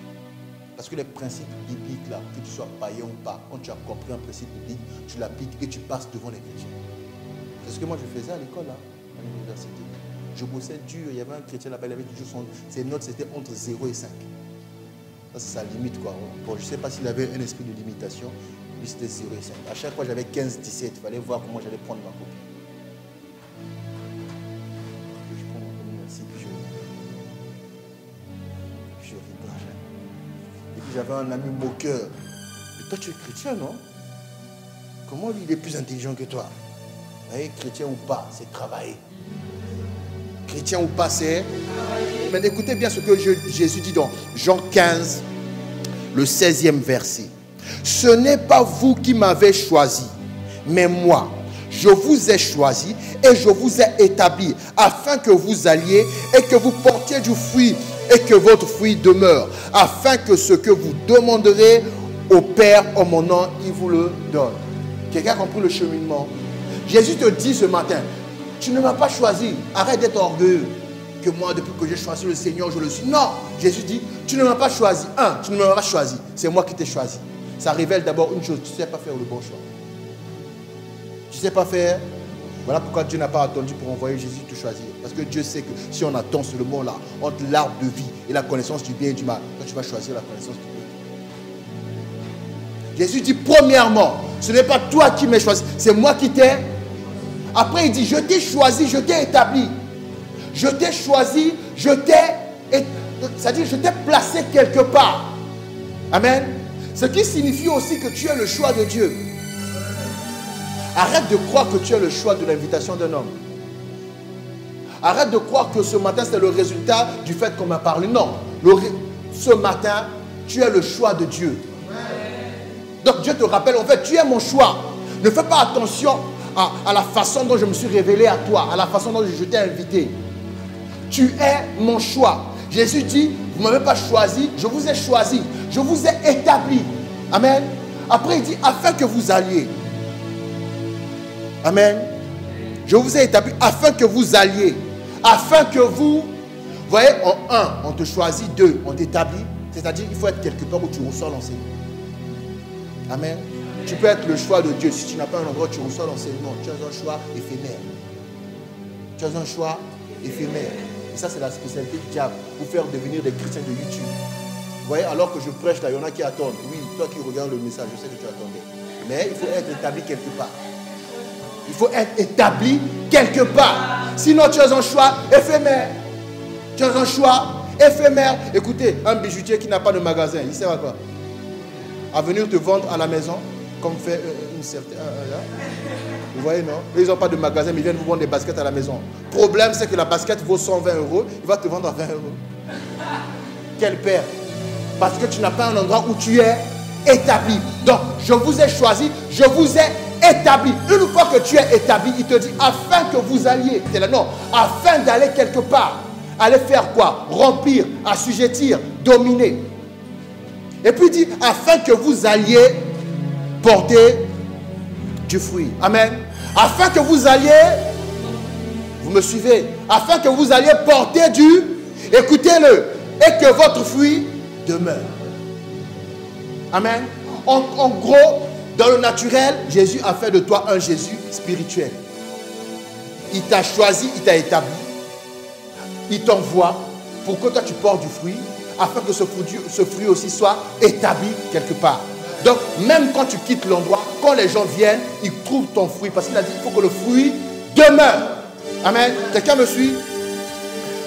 Parce que les principes bibliques, là, que tu sois païen ou pas, quand tu as compris un principe biblique, tu l'appliques et tu passes devant les chrétiens. C'est ce que moi je faisais à l'école, là, à l'université. Je bossais dur. Il y avait un chrétien là-bas, il avait toujours ses notes, c'était entre 0 et 5. Ça, c'est sa limite, quoi. Bon, je ne sais pas s'il avait un esprit de limitation. Lui, c'était 0 et 5. À chaque fois, j'avais 15, 17. Il fallait voir comment j'allais prendre ma copie. Je prends mon copie, merci, puis je rigole. Et puis, j'avais un ami moqueur. Mais toi, tu es chrétien, non? Comment lui, il est plus intelligent que toi? Vous voyez, chrétien ou pas, c'est travailler. Chrétien ou pas, c'est... Mais écoutez bien ce que Jésus dit dans Jean 15, le 16e verset. Ce n'est pas vous qui m'avez choisi, mais moi. Je vous ai choisi et je vous ai établi afin que vous alliez et que vous portiez du fruit et que votre fruit demeure, afin que ce que vous demanderez au Père en mon nom, il vous le donne. Quelqu'un a compris le cheminement? Jésus te dit ce matin, tu ne m'as pas choisi. Arrête d'être orgueilleux. Que moi, depuis que j'ai choisi le Seigneur, je le suis. Non. Jésus dit, tu ne m'as pas choisi. Tu ne m'as pas choisi. C'est moi qui t'ai choisi. Ça révèle d'abord une chose. Tu ne sais pas faire le bon choix. Tu ne sais pas faire. Voilà pourquoi Dieu n'a pas attendu pour envoyer Jésus te choisir. Parce que Dieu sait que si on attend seulement là, entre l'arbre de vie et la connaissance du bien et du mal, toi tu vas choisir la connaissance du bien. Jésus dit, premièrement, ce n'est pas toi qui m'as choisi. C'est moi qui t'ai. Après, il dit, je t'ai choisi, je t'ai établi. Je t'ai choisi, c'est-à-dire, je t'ai placé quelque part. Amen. Ce qui signifie aussi que tu es le choix de Dieu. Arrête de croire que tu es le choix de l'invitation d'un homme. Arrête de croire que ce matin, c'est le résultat du fait qu'on m'a parlé. Non. Ce matin, tu es le choix de Dieu. Donc Dieu te rappelle, en fait, tu es mon choix. Ne fais pas attention à la façon dont je me suis révélé à toi, à la façon dont je t'ai invité. Tu es mon choix. Jésus dit, vous ne m'avez pas choisi, je vous ai choisi, je vous ai établi. Amen. Après il dit, afin que vous alliez. Amen. Je vous ai établi afin que vous alliez. Afin que vous voyez, en un, on te choisit, deux, on t'établit. C'est-à-dire qu'il faut être quelque part où tu reçois l'enseignement. Amen. Tu peux être le choix de Dieu. Si tu n'as pas un endroit où tu reçois l'enseignement, tu as un choix éphémère. Tu as un choix éphémère. Et ça, c'est la spécialité du diable. Pour faire devenir des chrétiens de YouTube. Vous voyez, alors que je prêche là, il y en a qui attendent. Oui, toi qui regardes le message, je sais que tu attendais. Mais il faut être établi quelque part. Il faut être établi quelque part. Sinon, tu as un choix éphémère. Tu as un choix éphémère. Écoutez, un bijoutier qui n'a pas de magasin, il sert à quoi? À venir te vendre à la maison, comme fait une certaine... Vous voyez, non? Ils n'ont pas de magasin, mais ils viennent vous vendre des baskets à la maison. Le problème, c'est que la basket vaut 120 €. Il va te vendre à 20 €. Quel père? Parce que tu n'as pas un endroit où tu es établi. Donc, je vous ai choisi, je vous ai établi. Une fois que tu es établi, il te dit, afin que vous alliez. Non, afin d'aller quelque part. Aller faire quoi? Remplir, assujettir, dominer. Et puis il dit, afin que vous alliez porter du fruit. Amen. Afin que vous alliez, vous me suivez, afin que vous alliez porter du, écoutez-le, et que votre fruit demeure. Amen. En gros, dans le naturel, Jésus a fait de toi un Jésus spirituel. Il t'a choisi, il t'a établi. Il t'envoie pour que toi tu portes du fruit, afin que ce fruit aussi soit établi quelque part. Donc, même quand tu quittes l'endroit, quand les gens viennent, ils trouvent ton fruit. Parce qu'il a dit qu'il faut que le fruit demeure. Amen. Quelqu'un me suit?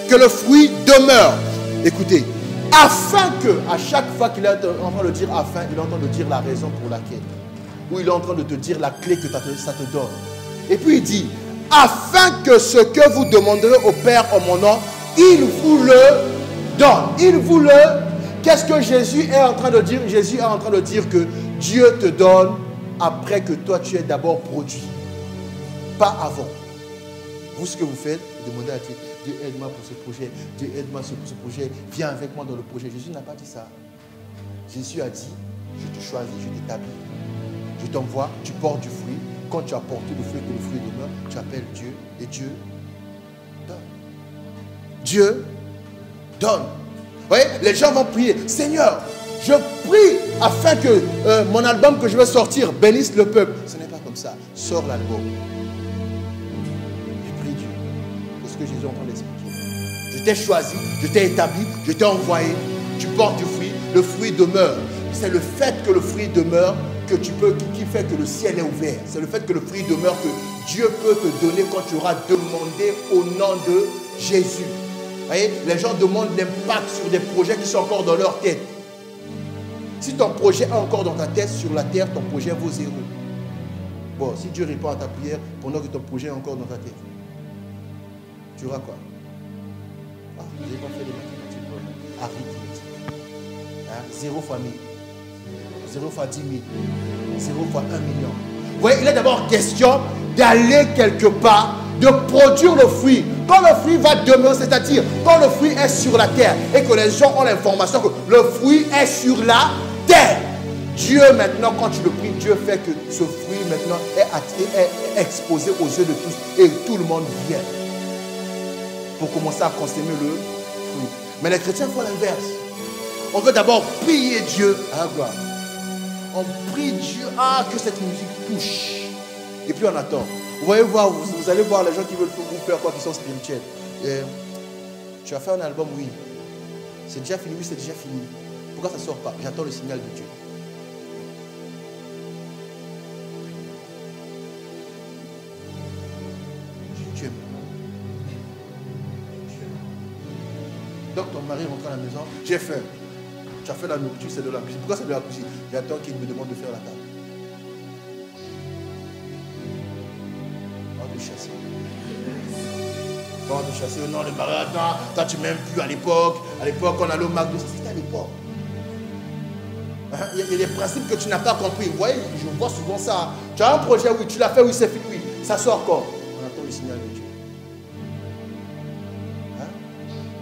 Que le fruit demeure. Écoutez, afin que, à chaque fois qu'il est en train de dire afin, il est en train de dire la raison pour laquelle. Ou il est en train de te dire la clé que ça te donne. Et puis il dit, afin que ce que vous demanderez au Père en mon nom, il vous le donne. Il vous le... Qu'est-ce que Jésus est en train de dire? Jésus est en train de dire que Dieu te donne après que toi tu aies d'abord produit. Pas avant. Vous, ce que vous faites, demandez à Dieu, Dieu aide-moi pour ce projet, Dieu aide-moi pour ce projet, viens avec moi dans le projet. Jésus n'a pas dit ça. Jésus a dit, je te choisis, je t'établis, je t'envoie, tu portes du fruit. Quand tu as porté le fruit, que le fruit demeure, tu appelles Dieu et Dieu donne. Dieu donne. Vous voyez, les gens vont prier, Seigneur, je prie afin que mon album que je vais sortir bénisse le peuple. Ce n'est pas comme ça. Sors l'album. Je prie Dieu. C'est ce que Jésus est en train d'expliquer. Je t'ai choisi, je t'ai établi, je t'ai envoyé. Tu portes du fruit, le fruit demeure. C'est le fait que le fruit demeure que tu peux, qui fait que le ciel est ouvert. C'est le fait que le fruit demeure que Dieu peut te donner quand tu auras demandé au nom de Jésus. Vous voyez, les gens demandent l'impact sur des projets qui sont encore dans leur tête. Si ton projet est encore dans ta tête, sur la terre, ton projet vaut 0. Bon, si Dieu répond à ta prière pendant que ton projet est encore dans ta tête, tu auras quoi? Ah, vous n'avez pas fait des mathématiques, arithmétique. Hein? 0 fois 1000. 0 fois 10 000. 0 fois 1 million. Vous voyez, il est d'abord question d'aller quelque part, de produire le fruit. Quand le fruit va demeurer, c'est-à-dire quand le fruit est sur la terre et que les gens ont l'information que le fruit est sur la terre, Dieu maintenant, quand tu le pries, Dieu fait que ce fruit maintenant est exposé aux yeux de tous et tout le monde vient pour commencer à consommer le fruit. Mais les chrétiens font l'inverse. On veut d'abord prier Dieu à la gloire. On prie Dieu, que cette musique touche. Et puis on attend. Vous allez voir les gens qui veulent vous faire quoi, qui sont spirituels. Tu as fait un album, oui. C'est déjà fini, oui, c'est déjà fini. Pourquoi ça ne sort pas? J'attends le signal de Dieu. Tu aimes. Donc ton mari rentre à la maison, j'ai faim. Tu as fait la nourriture, c'est de la cuisine. Pourquoi c'est de la cuisine? J'attends qu'il me demande de faire la table. On va te chasser. On va te chasser. Non, le mari, attends, toi tu m'aimes plus à l'époque. À l'époque, on allait au McDo. C'était à l'époque. Il y a des principes que tu n'as pas compris. Vous voyez, je vois souvent ça. Tu as un projet, oui, tu l'as fait, oui, c'est fini, oui. Ça sort quand? On attend le signal de Dieu.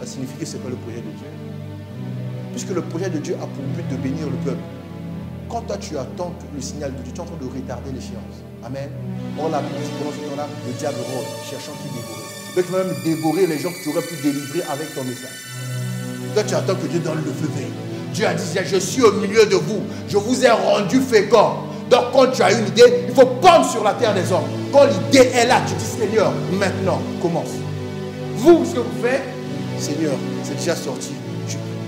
Ça signifie que ce n'est pas le projet de Dieu. Puisque le projet de Dieu a pour but de bénir le peuple. Quand toi tu attends le signal de Dieu, tu es en train de retarder l'échéance. Amen. Or la Bible dit pendant ce temps-là, le diable rôde, cherchant qui dévorer. Donc il va même dévorer les gens que tu aurais pu délivrer avec ton message. Toi tu attends que Dieu donne le feu vert. Dieu a dit, je suis au milieu de vous. Je vous ai rendu fécond. Donc quand tu as une idée, il faut pendre sur la terre des hommes. Quand l'idée est là, tu dis, Seigneur, maintenant, commence. Vous, ce que vous faites, Seigneur, c'est déjà sorti.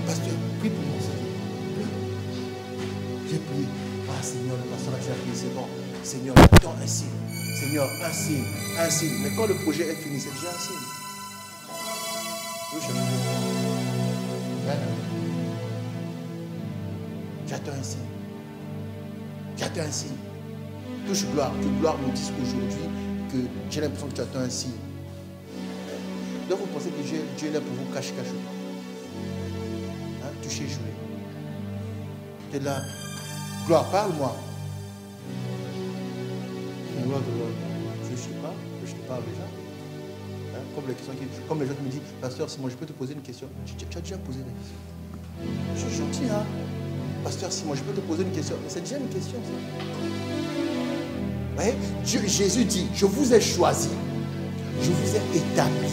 Pasteur, prie pour moi, Seigneur. J'ai prié. Ah Seigneur, le pasteur a déjà prié, c'est bon. Seigneur, attends un signe. Seigneur, un signe, un signe. Mais quand le projet est fini, c'est déjà un signe. J'attends un signe. J'attends un signe. Touche gloire. Que gloire me dise aujourd'hui que j'ai l'impression que tu attends un signe. Donc vous pensez que Dieu est là pour vous cacher. Hein? Toucher, jouer. Tu es là. Gloire, parle-moi. Gloire de l'homme. Je ne sais pas, je te parle déjà. Hein? Comme les gens qui me disent, pasteur, Simon, je peux te poser une question. Tu as déjà posé la question. Je suis gentil, hein? Pasteur Simon, je peux te poser une question. Mais c'est déjà une question, ça. Vous voyez, Jésus dit, je vous ai choisi, je vous ai établi,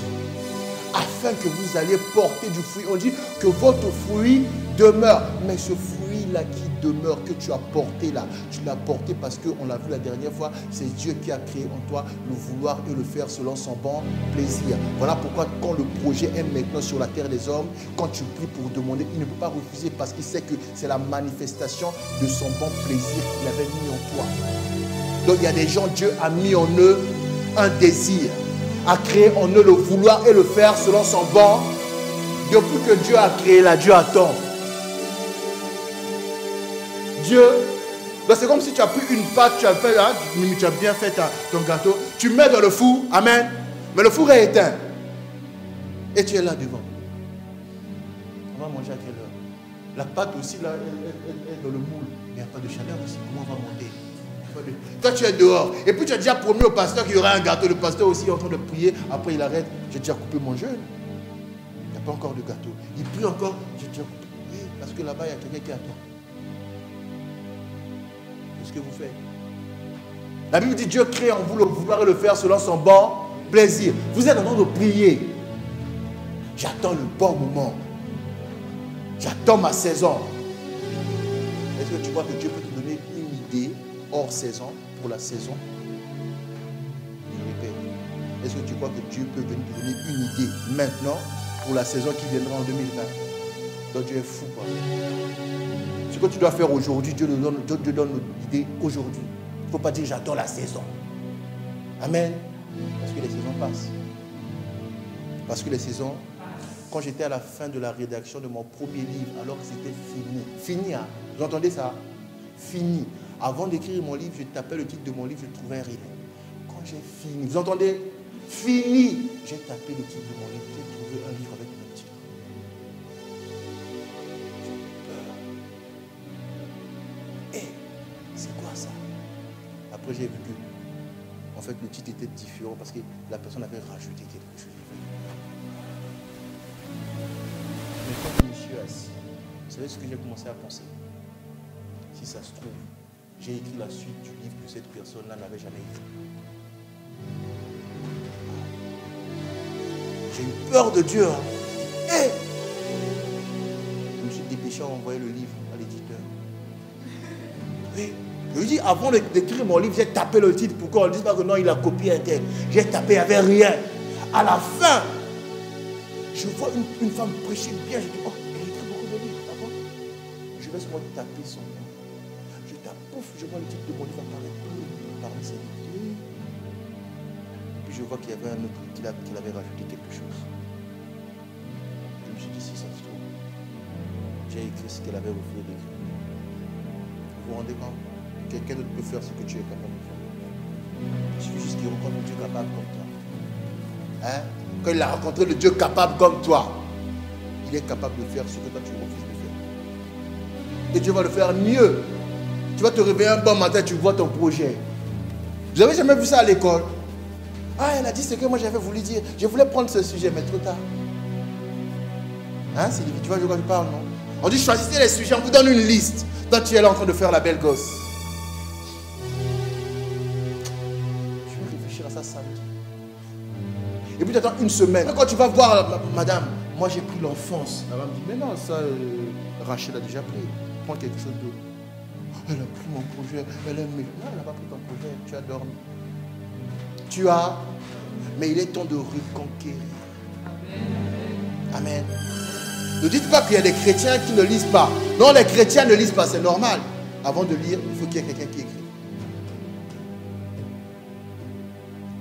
afin que vous alliez porter du fruit. On dit que votre fruit demeure. Mais ce fruit-là qui demeure, que tu as porté là, tu l'as porté parce qu'on l'a vu la dernière fois, c'est Dieu qui a créé en toi le vouloir et le faire selon son bon plaisir. Voilà pourquoi quand le projet est maintenant sur la terre des hommes, quand tu pries pour demander, il ne peut pas refuser parce qu'il sait que c'est la manifestation de son bon plaisir qu'il avait mis en toi. Donc il y a des gens, Dieu a mis en eux un désir, a créé en eux le vouloir et le faire selon son bon. Depuis que Dieu a créé là, Dieu attend. Dieu, c'est comme si tu as pris une pâte, tu as fait, hein, tu as bien fait ton gâteau, tu mets dans le four, amen, mais le four est éteint. Et tu es là devant. On va manger à quelle heure? La pâte aussi, là, elle est dans le moule. Il n'y a pas de chaleur aussi. Comment on va monter? Toi, tu es dehors. Et puis, tu as déjà promis au pasteur qu'il y aura un gâteau. Le pasteur aussi est en train de prier. Après, il arrête. J'ai déjà coupé mon jeûne. Il n'y a pas encore de gâteau. Il prie encore. J'ai déjà coupé. Oui, parce que là-bas, il y a quelqu'un qui attend. Qu'est-ce que vous faites? La Bible dit Dieu crée en vous le vouloir et le faire selon son bon plaisir. Vous êtes en train de prier. J'attends le bon moment. J'attends ma saison. Est-ce que tu crois que Dieu peut te donner une idée hors saison pour la saison? Je répète. Est-ce que tu crois que Dieu peut venir te donner une idée maintenant pour la saison qui viendra en 2020? Donc Dieu est fou, quoi. Ce que tu dois faire aujourd'hui, Dieu donne l'idée aujourd'hui. Il ne faut pas dire j'attends la saison. Amen. Parce que les saisons passent. Parce que les saisons, quand j'étais à la fin de la rédaction de mon premier livre, alors que c'était fini. Fini, hein? Vous entendez ça? Fini. Avant d'écrire mon livre, je tapais le titre de mon livre, je ne trouvais rien. Quand j'ai fini, vous entendez? Fini. J'ai tapé le titre de mon livre, j'ai trouvé un livre avec le même titre. C'est quoi ça? Après j'ai vu que en fait le titre était différent parce que la personne avait rajouté quelque chose. Mais quand je me suis assis, vous savez ce que j'ai commencé à penser? Si ça se trouve, j'ai écrit la suite du livre que cette personne-là n'avait jamais écrit. J'ai eu peur de Dieu. Hein? Je me suis dépêché à envoyer le livre à l'éditeur. Oui. Je lui dis, avant d'écrire mon livre, j'ai tapé le titre pour qu'on ne dise pas que non, il a copié un tel. J'ai tapé, il n'y avait rien. À la fin, je vois une femme prêcher bien. Je dis, oh, elle écrit beaucoup de livres, d'accord? Je vais seulement taper son nom. Je tape, pouf, je vois le titre de mon livre apparaître parmi ses livres. Puis je vois qu'il y avait un autre qu'il avait rajouté quelque chose. Je me suis dit, si ça se trouve, j'ai écrit ce qu'elle avait refusé d'écrire. Vous vous rendez compte? Quelqu'un d'autre peut faire ce que tu es capable de faire. Il suffit juste qu'il rencontre le Dieu capable comme toi. Hein? Quand il a rencontré le Dieu capable comme toi, il est capable de faire ce que toi tu refuses de faire. Et Dieu va le faire mieux. Tu vas te réveiller un bon matin, tu vois ton projet. Vous n'avez jamais vu ça à l'école? Ah, elle a dit ce que moi j'avais voulu dire. Je voulais prendre ce sujet, mais trop tard. Hein, tu vois de quoi je parle, non? On dit choisissez les sujets, on vous donne une liste. Toi, tu es là en train de faire la belle gosse. Tu vas réfléchir à ça samedi. Et puis tu attends une semaine. Quand tu vas voir madame, moi j'ai pris l'enfance. Elle va me dire, mais non, ça, Rachel a déjà pris. Prends quelque chose d'autre. Elle a pris mon projet, elle aime mes... Non, elle n'a pas pris ton projet, tu as dormi. Tu as, mais il est temps de reconquérir. Amen. Ne dites pas qu'il y a des chrétiens qui ne lisent pas. Non, les chrétiens ne lisent pas, c'est normal. Avant de lire, il faut qu'il y ait quelqu'un qui écrit.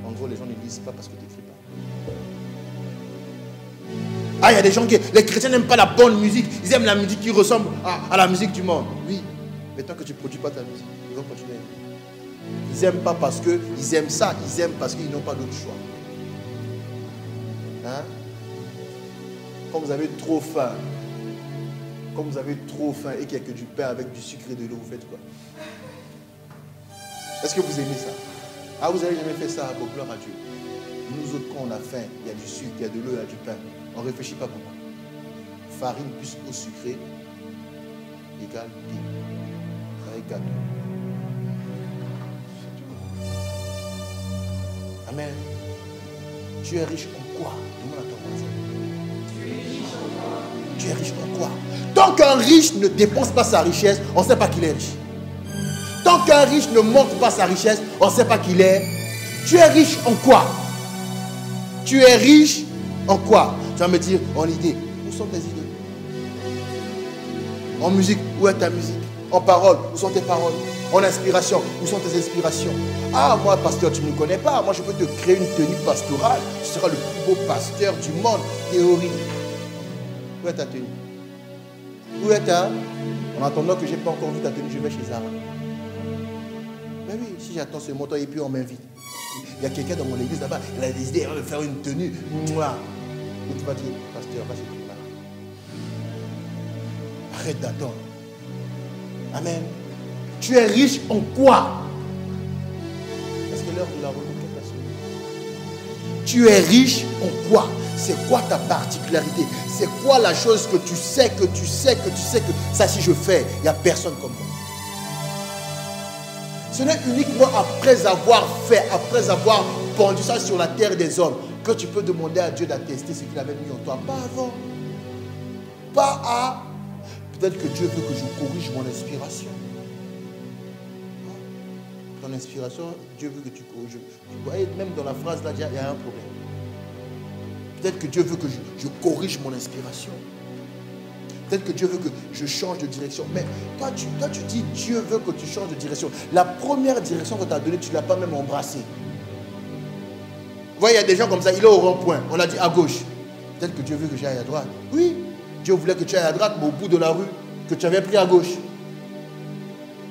En gros, les gens ne lisent pas parce que tu n'écris pas. Ah, il y a des gens qui... Les chrétiens n'aiment pas la bonne musique. Ils aiment la musique qui ressemble à la musique du monde. Oui. Mais tant que tu ne produis pas ta musique, ils vont continuer. Ils n'aiment pas parce qu'ils aiment ça. Ils aiment parce qu'ils n'ont pas d'autre choix. Hein? Quand vous avez trop faim, et qu'il n'y a que du pain avec du sucre et de l'eau, vous faites quoi? Est-ce que vous aimez ça? Ah, vous n'avez jamais fait ça? Bon, gloire à Dieu. Nous autres, quand on a faim, il y a du sucre, il y a de l'eau, il y a du pain. On ne réfléchit pas beaucoup. Farine plus eau sucrée égale pain. Gâteau. Amen. Tu es riche en quoi? Demande à ton voisin. Tu es riche en quoi? Tant qu'un riche ne dépense pas sa richesse, on ne sait pas qu'il est riche. Tant qu'un riche ne montre pas sa richesse, on ne sait pas qu'il est. Tu es riche en quoi? Tu es riche en quoi? Tu vas me dire, en idée. Où sont tes idées? En musique, où est ta musique? En parole, où sont tes paroles? En inspiration, où sont tes inspirations? Ah, moi, pasteur, tu ne me connais pas. Moi, je peux te créer une tenue pastorale. Tu seras le plus beau pasteur du monde. Théorie. Où est ta tenue? Où est ta... En attendant que je n'ai pas encore vu ta tenue, je vais chez Zara. Mais oui, si j'attends ce montant et puis on m'invite. Il y a quelqu'un dans mon église là-bas, il a des idées, il va me faire une tenue. Mouah. Et tu vas dire, pasteur, va chez toi. Arrête d'attendre. Amen. Tu es riche en quoi? Parce que l'heure de la reconquête a sonné. Tu es riche en quoi? C'est quoi ta particularité? C'est quoi la chose que tu sais que ça, si je fais, il n'y a personne comme moi? Ce n'est uniquement après avoir fait, après avoir pendu ça sur la terre des hommes, que tu peux demander à Dieu d'attester ce qu'il avait mis en toi. Pas avant. Pas à... Peut-être que Dieu veut que je corrige mon inspiration. Ton inspiration, Dieu veut que tu corriges. Vous voyez, même dans la phrase là, il y a un problème. Peut-être que Dieu veut que je corrige mon inspiration. Peut-être que Dieu veut que je change de direction. Mais toi, tu dis Dieu veut que tu changes de direction. La première direction que tu as donnée, tu ne l'as pas même embrassée. Vous voyez, il y a des gens comme ça, il est au rond-point. On a dit à gauche. Peut-être que Dieu veut que j'aille à droite. Oui. Dieu voulait que tu ailles à droite, mais au bout de la rue, que tu avais pris à gauche.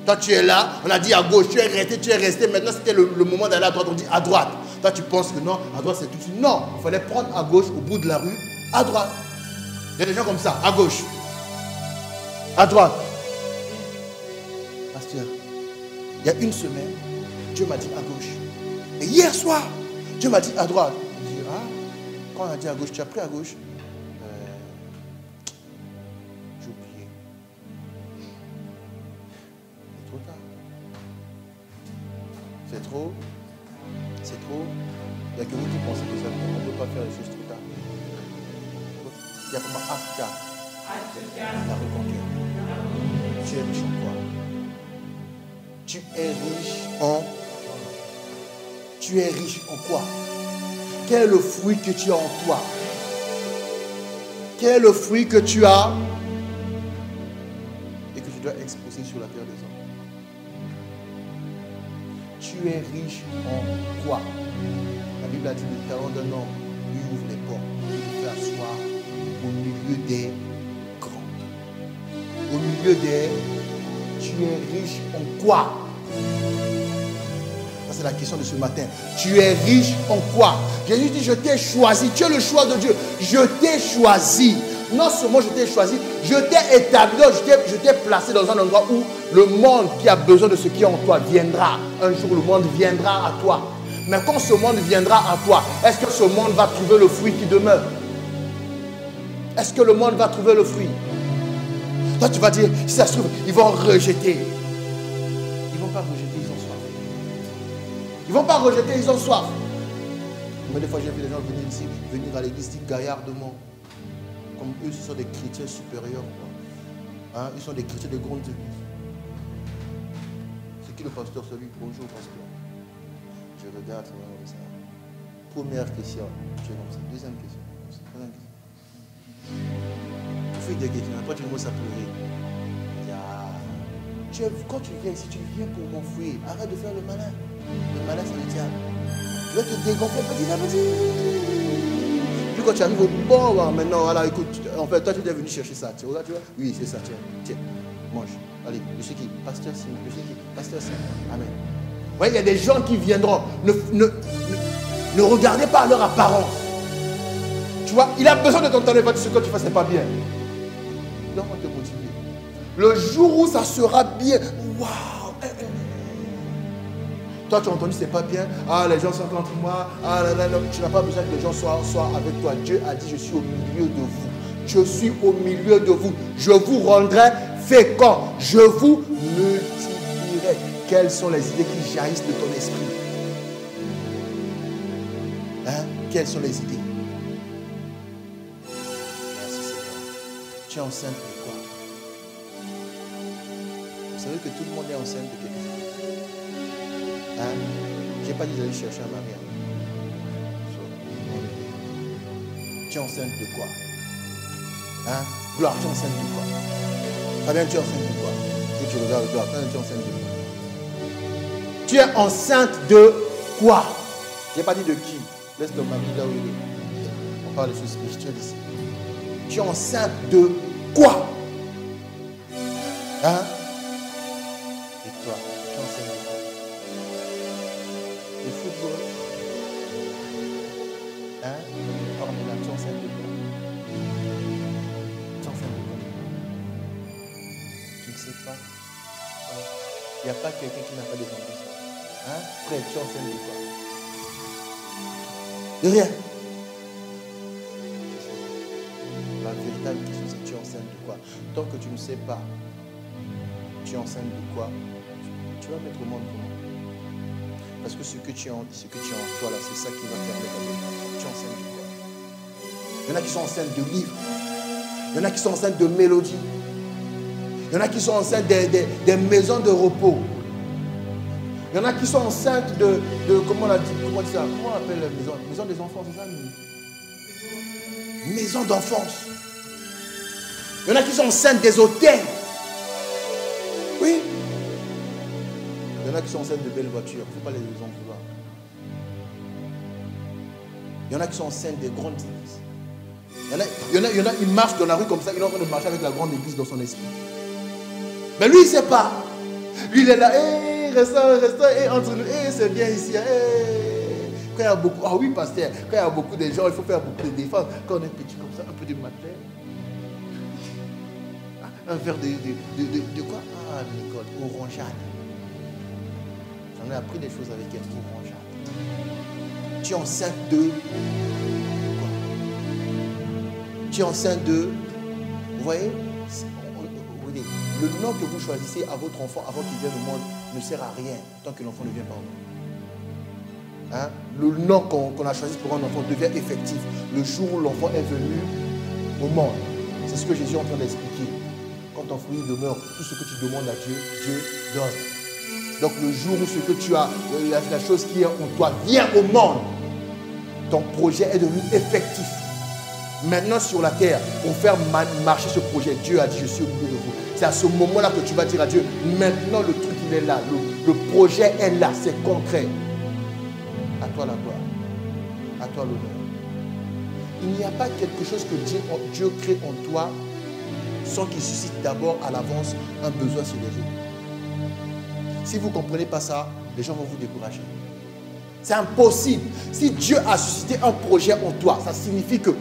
Toi, tu es là, on a dit à gauche, tu es resté. Maintenant, c'était le moment d'aller à droite, on dit à droite. Toi, tu penses que non, à droite, c'est tout de suite. Non, il fallait prendre à gauche, au bout de la rue, à droite. Il y a des gens comme ça, à gauche, à droite. Pasteur, il y a une semaine, Dieu m'a dit à gauche. Et hier soir, Dieu m'a dit à droite. Je dis, ah, quand on a dit à gauche, tu as pris à gauche. J'ai oublié. C'est trop tard. C'est trop. C'est trop. Il n'y a que vous qui pensez que ça. On ne peut pas faire les choses trop tard. Il y a comment acte 4. La reconquête. Tu es riche en quoi? Tu es riche en... Tu es riche en quoi? Quel est le fruit que tu as en toi? Quel est le fruit que tu as et que tu dois exposer sur la terre des hommes? Tu es riche en quoi? La Bible a dit le talent d'un homme lui ouvre les portes, lui fait asseoir au milieu des grands. Au milieu des... Tu es riche en quoi? Ça, c'est la question de ce matin. Tu es riche en quoi? Jésus dit, je t'ai choisi. Tu es le choix de Dieu. Je t'ai choisi. Non seulement je t'ai choisi, je t'ai établi, je t'ai placé dans un endroit où le monde qui a besoin de ce qui est en toi viendra. Un jour, le monde viendra à toi. Mais quand ce monde viendra à toi, est-ce que ce monde va trouver le fruit qui demeure? Est-ce que le monde va trouver le fruit? Toi, tu vas dire, si ça se trouve, ils vont rejeter. Ils ne vont pas rejeter, ils ont soif. Ils ne vont pas rejeter, ils ont soif. Mais des fois, j'ai vu les gens venir ici, venir à l'église, dire gaillardement. Comme eux, ce sont des chrétiens supérieurs. Hein? Ils sont des chrétiens de grandes églises. C'est qui le pasteur, celui? Bonjour, pasteur. Je regarde, c'est vraiment ça. Première question, tu es comme ça. Deuxième question. Troisième question. Tu fais des questions, après tu commences à pleurer. Quand tu viens ici, tu viens pour m'enfouir. Arrête de faire le malin. Le malin, c'est le diable. Tu vas te dégonfler petit à petit. Puis quand tu arrives au bord, maintenant, voilà, écoute, en fait, toi tu es venu chercher ça. Tu vois? Oui, c'est ça, tiens, mange. Allez, je sais qui? Pasteur Simon, je sais qui? Pasteur Simon. Amen. Vous voyez, il y a des gens qui viendront. Ne regardez pas leur apparence. Tu vois, il a besoin de t'entendre pas ce que tu fais, c'est pas bien. Donc on te motive. Le jour où ça sera bien, waouh! Toi, tu as entendu, c'est pas bien. Ah, les gens sont contre moi. Ah, là, tu n'as pas besoin que les gens soient avec toi. Dieu a dit, je suis au milieu de vous. Je suis au milieu de vous. Je vous rendrai fécond. Je vous multiplierai. Quelles sont les idées qui jaillissent de ton esprit? Hein? Quelles sont les idées? Merci Seigneur. Tu es enceinte de quoi? Vous savez que tout le monde est enceinte de quelque chose. Hein? Je n'ai pas dit d'aller chercher un mari. Tu es enceinte de quoi? Hein? Gloire, tu es enceinte de quoi? Fabien, tu es enceinte de quoi? Si tu regardes Gloire, tu es enceinte de quoi? Tu es enceinte de quoi? Je n'ai pas dit de qui. Laisse ton mari là où il est. On parle de choses spirituelles ici. Tu es enceinte de quoi? Hein? Et toi, tu es enceinte de quoi? Le football? Hein? Ornella, tu es enceinte de quoi? Tu es enceinte de quoi? Tu ne sais pas. Il n'y a pas quelqu'un qui n'a pas des ambitions. Hein? Frère, tu es enceinte de quoi? De rien. La véritable question, c'est tu es enceinte de quoi? Tant que tu ne sais pas, tu es enceinte de quoi? Tu vas mettre au monde comment? Parce que ce que tu as en toi là, c'est ça qui va permettre à toi. Tu es enceinte de quoi? Il y en a qui sont enceintes de livres. Il y en a qui sont enceintes de mélodies. Il y en a qui sont enceintes des maisons de repos. Il y en a qui sont enceintes de comment on a dit, comment on dit ça? Comment on appelle la maison? Maison des enfants, c'est ça? Maison d'enfance. Il y en a qui sont enceintes des hôtels. Oui. Il y en a qui sont enceintes de belles voitures. Il ne faut pas les en vouloir. Il y en a qui sont enceintes des grandes églises. Il y en a, ils marchent dans la rue comme ça, il est en train de marcher avec la grande église dans son esprit. Mais lui, il ne sait pas. Lui, il est là, restons, entre nous, c'est bien ici. Quand il y a beaucoup, ah oui, pasteur, quand il y a beaucoup de gens, il faut faire beaucoup de défense. Quand on est petit comme ça, un peu de madeleine. Un verre de quoi? Ah, Nicole, orangeade. J'en ai appris des choses avec elle, orangeade. Tu es enceinte de quoi? Tu es enceinte de... Vous voyez? Le nom que vous choisissez à votre enfant avant qu'il vienne au monde ne sert à rien tant que l'enfant ne vient pas au monde. Hein? Le nom qu'on a choisi pour un enfant devient effectif le jour où l'enfant est venu au monde. C'est ce que Jésus est en train d'expliquer. Quand ton fruit demeure, tout ce que tu demandes à Dieu, Dieu donne. Donc le jour où ce que tu as, la chose qui est en toi vient au monde, ton projet est devenu effectif. Maintenant sur la terre, pour faire marcher ce projet, Dieu a dit, je suis au milieu de vous. C'est à ce moment-là que tu vas dire à Dieu, maintenant le truc il est là, le projet est là, c'est concret. À toi la gloire, à toi l'honneur. Il n'y a pas quelque chose que Dieu crée en toi sans qu'il suscite d'abord à l'avance un besoin sur les autres. Si vous ne comprenez pas ça, les gens vont vous décourager. C'est impossible. Si Dieu a suscité un projet en toi, ça signifie que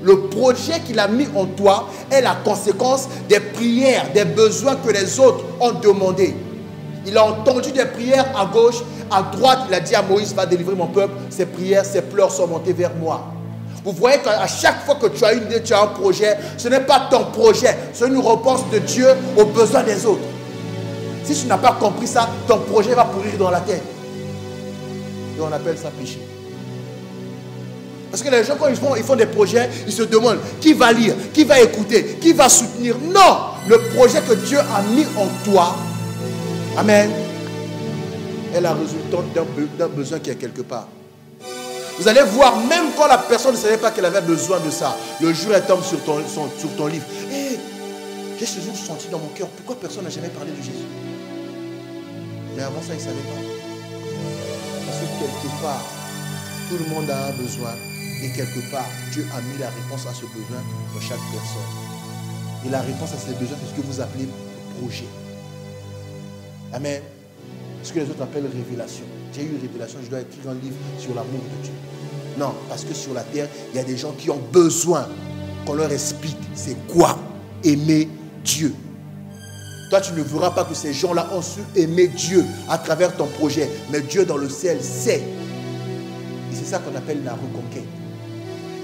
le projet qu'il a mis en toi est la conséquence des prières, des besoins que les autres ont demandé. Il a entendu des prières à gauche, à droite. Il a dit à Moïse, va délivrer mon peuple. Ses prières, ses pleurs sont montées vers moi. Vous voyez qu'à chaque fois que tu as une idée, tu as un projet, ce n'est pas ton projet, c'est une réponse de Dieu aux besoins des autres. Si tu n'as pas compris ça, ton projet va pourrir dans la terre. Et on appelle ça péché. Parce que les gens, quand ils font des projets, ils se demandent qui va lire, qui va écouter, qui va soutenir. Non, le projet que Dieu a mis en toi, amen, est la résultante d'un besoin qui est quelque part. Vous allez voir, même quand la personne ne savait pas qu'elle avait besoin de ça, le jour elle tombe sur ton livre. Hey, j'ai ce jour senti dans mon cœur, pourquoi personne n'a jamais parlé de Jésus? Mais avant ça, il ne savait pas. Parce que quelque part, tout le monde a un besoin. Et quelque part, Dieu a mis la réponse à ce besoin dans chaque personne. Et la réponse à ces besoins, c'est ce que vous appelez projet. Amen. Ce que les autres appellent révélation. J'ai eu une révélation, je dois écrire un livre sur l'amour de Dieu. Non, parce que sur la terre, il y a des gens qui ont besoin qu'on leur explique c'est quoi aimer Dieu. Toi, tu ne verras pas que ces gens-là ont su aimer Dieu à travers ton projet. Mais Dieu dans le ciel sait. Et c'est ça qu'on appelle la reconquête.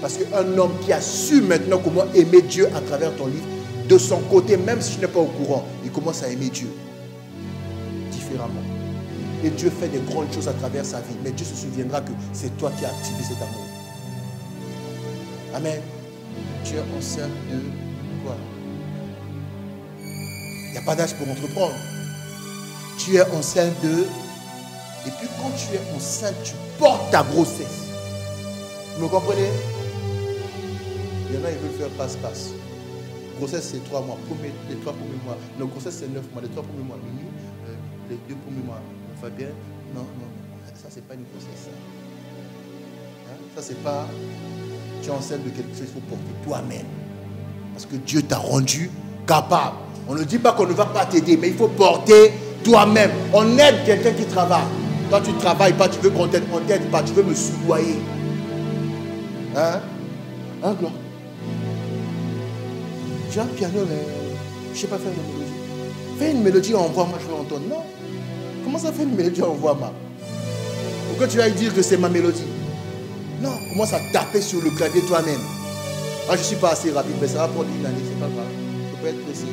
Parce qu'un homme qui a su maintenant comment aimer Dieu à travers ton livre, de son côté, même si tu n'es pas au courant, il commence à aimer Dieu différemment. Et Dieu fait des grandes choses à travers sa vie. Mais Dieu se souviendra que c'est toi qui as activé cet amour. Amen. Tu es enceinte de quoi? Il n'y a pas d'âge pour entreprendre. Tu es enceinte de... Et puis quand tu es enceinte, tu portes ta grossesse. Vous me comprenez? Il y en a, ils veulent faire passe-passe. Grossesse, c'est 3 mois. Les 3 premiers mois. Non, grossesse, c'est 9 mois. Les 3 premiers mois, mini. Les 2 premiers mois, on va bien. Non. Ça, c'est pas une grossesse. Hein? Ça, c'est pas... Tu es enceinte de quelque chose, il faut porter toi-même. Parce que Dieu t'a rendu capable. On ne dit pas qu'on ne va pas t'aider, mais il faut porter toi-même. On aide quelqu'un qui travaille. Toi, tu ne travailles pas, tu veux qu'on t'aide. On ne t'aide pas, tu veux me soudoyer. Hein? Hein, Gloire? J'ai un piano, mais je ne sais pas faire une mélodie. Fais une mélodie, envoie-moi, je vais entendre. Non. Comment ça fait une mélodie, envoie-moi? Pourquoi tu vas dire que c'est ma mélodie? Non, commence à taper sur le clavier toi-même. Ah, je ne suis pas assez rapide, mais ça va prendre une année, c'est pas grave. Tu peux être pressé.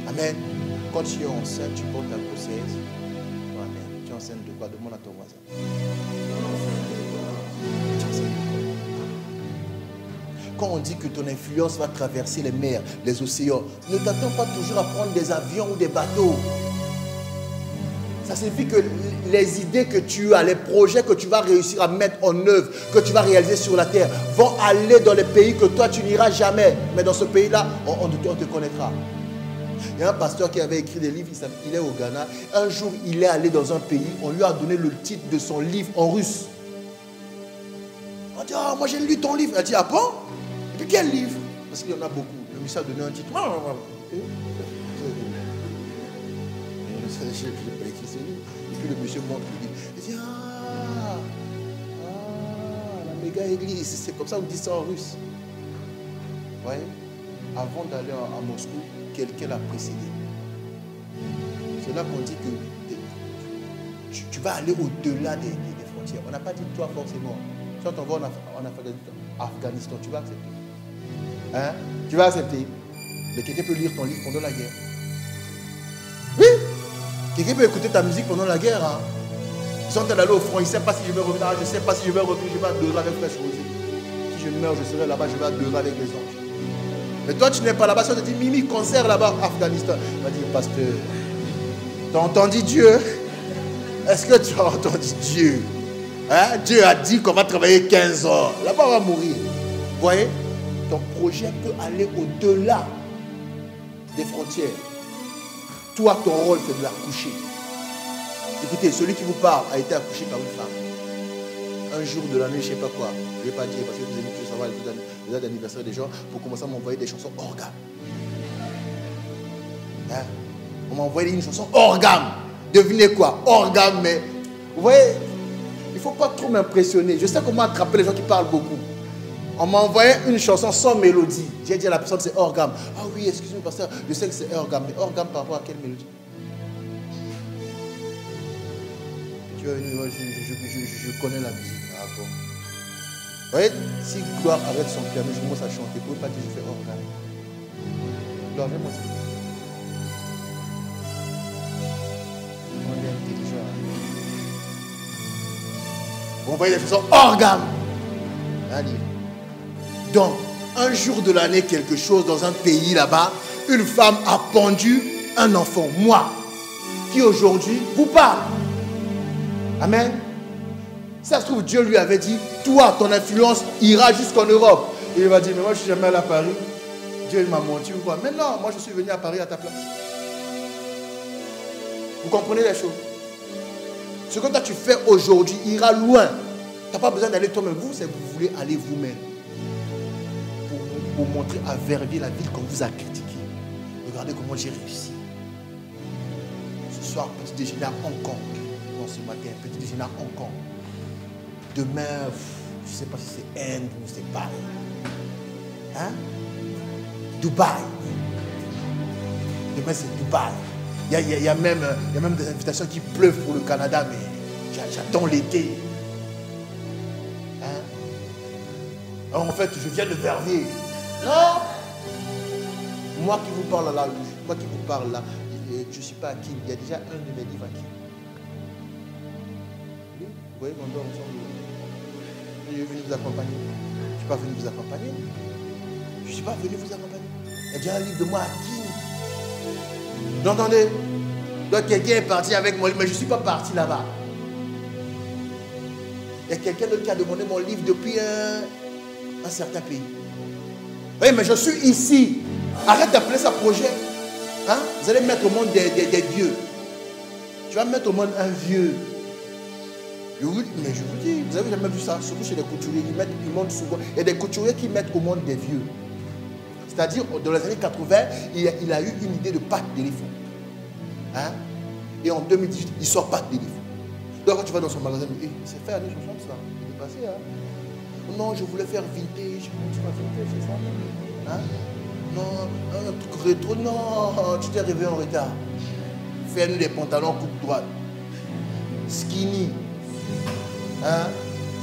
Amen. Quand tu es enceinte, tu portes ta grossesse. Amen. Tu es enceinte de quoi? Demande à ton voisin. Quand on dit que ton influence va traverser les mers, les océans, ne t'attends pas toujours à prendre des avions ou des bateaux. Ça signifie que les idées que tu as, les projets que tu vas réussir à mettre en œuvre, que tu vas réaliser sur la terre, vont aller dans les pays que toi tu n'iras jamais. Mais dans ce pays-là, on te connaîtra. Il y a un pasteur qui avait écrit des livres, il est au Ghana. Un jour, il est allé dans un pays, on lui a donné le titre de son livre en russe. On dit, ah, moi j'ai lu ton livre. Il a dit, ah bon? Et puis quel livre? Parce qu'il y en a beaucoup. Le monsieur a donné un titre. Je n'ai pas écrit ce livre. Et puis le monsieur montre le livre. Il dit, la méga église. C'est comme ça qu'on dit ça en russe. Vous voyez? Avant d'aller à Moscou, quelqu'un l'a précédé. C'est là qu'on dit que tu vas aller au-delà des frontières. On n'a pas dit toi forcément. Si on t'envoie en Afghanistan, tu vas accepter. Hein? Tu vas accepter. Mais quelqu'un peut lire ton livre pendant la guerre. Oui. Quelqu'un peut écouter ta musique pendant la guerre. Hein? Ils sont allés au front, ils ne savent pas si je vais revenir. Je ne sais pas si je vais revenir, je vais adorer avec Frère Chosé. Si je meurs, je serai là-bas, je vais adorer avec les anges. Mais toi, tu n'es pas là-bas. Si on te dit, Mimi, concert là-bas, Afghanistan. Il va dire, pasteur, tu as entendu Dieu? Est-ce que tu as entendu Dieu? Hein? Dieu a dit qu'on va travailler 15 heures. Là-bas, on va mourir. Vous voyez? Ton projet peut aller au-delà des frontières. Toi, ton rôle, c'est de l'accoucher. Écoutez, celui qui vous parle a été accouché par une femme. Un jour de l'année, je ne sais pas quoi. Je ne vais pas dire parce que vous aimez savoir les dates d'anniversaire des gens pour commencer à m'envoyer des chansons organes. Hein? On m'a envoyé une chanson organe. Devinez quoi? Organe, mais vous voyez, il ne faut pas trop m'impressionner. Je sais comment attraper les gens qui parlent beaucoup. On m'a envoyé une chanson sans mélodie. J'ai dit à la personne, c'est hors gamme. Ah oui, excusez-moi, pasteur, je sais que c'est hors gamme. Mais hors gamme par rapport à quelle mélodie? Tu vas venir, je connais la musique. Ah bon. Vous voyez, si Gloire arrête son piano, je commence à chanter. Vous ne pouvez pas dire que je fais hors gamme. Gloire, viens moi dire. On est déjà. Vous voyez les chansons hors gamme. Allez. Donc, un jour de l'année, quelque chose dans un pays là-bas, une femme a pendu un enfant, moi, qui aujourd'hui vous parle. Amen. Ça se trouve, Dieu lui avait dit, toi, ton influence ira jusqu'en Europe. Et il va dire, mais moi je ne suis jamais allé à Paris. Dieu m'a menti ou quoi? Mais non, moi je suis venu à Paris à ta place. Vous comprenez les choses? Ce que toi tu fais aujourd'hui ira loin. Tu n'as pas besoin d'aller toi-même. Vous, c'est que vous voulez aller vous-même. Pour montrer à Verviers la ville qu'on vous a critiqué. Regardez comment j'ai réussi. Ce soir, petit déjeuner à Hong Kong. Non, ce matin, petit déjeuner à Hong Kong. Demain, je ne sais pas si c'est Inde ou c'est Paris. Hein? Dubaï. Demain, c'est Dubaï. Il y a même des invitations qui pleuvent pour le Canada, mais j'attends l'été. Hein? Alors, en fait, je viens de Verviers. Non! Moi qui vous parle là, je ne suis pas à qui. Il y a déjà un de mes livres à qui. Oui, vous voyez qu'on dort ensemble. Je suis venu vous accompagner. Je ne suis pas venu vous accompagner. Je ne suis pas venu vous accompagner. Il y a déjà un livre de moi à qui. Vous entendez? Donc quelqu'un est parti avec mon livre, mais je ne suis pas parti là-bas. Il y a quelqu'un d'autre qui a demandé mon livre depuis un certain pays. Oui, mais je suis ici. Arrête d'appeler ça projet. Hein? Vous allez mettre au monde des vieux. Tu vas mettre au monde un vieux. Mais je vous dis, vous n'avez jamais vu ça, surtout chez les couturiers, ils montent souvent. Il y a des couturiers qui mettent au monde des vieux. C'est-à-dire, dans les années 80, il a eu une idée de pâte d'éléphant. Hein? Et en 2018, il sort pâte d'éléphant. Donc quand tu vas dans son magasin, c'est fait années 60 ça. Il est passé, hein? Non, je voulais faire vintage. Tu vas vintage, c'est ça? Hein? Non, un truc rétro. Non, tu t'es arrivé en retard. Fais-nous des pantalons coupe droite. Skinny. Hein?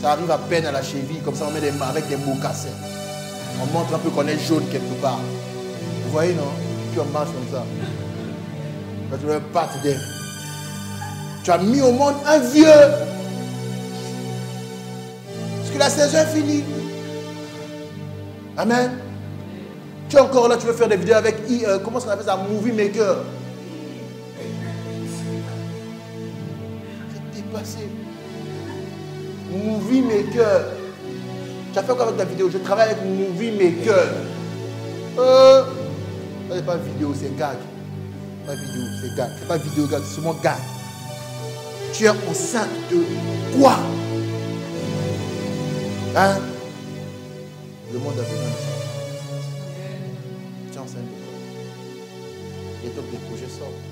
Ça arrive à peine à la cheville, comme ça on met des mains avec des mocassins. On montre un peu qu'on est jaune quelque part. Vous voyez, non? Puis on marche comme ça. Tu veux pas te dire. Tu as mis au monde un vieux. Parce que la saison est finie. Amen. Tu es encore là, tu veux faire des vidéos avec, comment ça s'appelle ça? Movie Maker. C'est dépassé. Movie Maker. Tu as fait quoi avec ta vidéo? Je travaille avec Movie Maker. Ça n'est pas vidéo, c'est gag. Pas vidéo, c'est gag. C'est pas vidéo gag, c'est seulement gag. Tu es enceinte de quoi? Hein? Le monde a besoin de ça. Tu es enceinte de quoi? Et donc les projets sortent.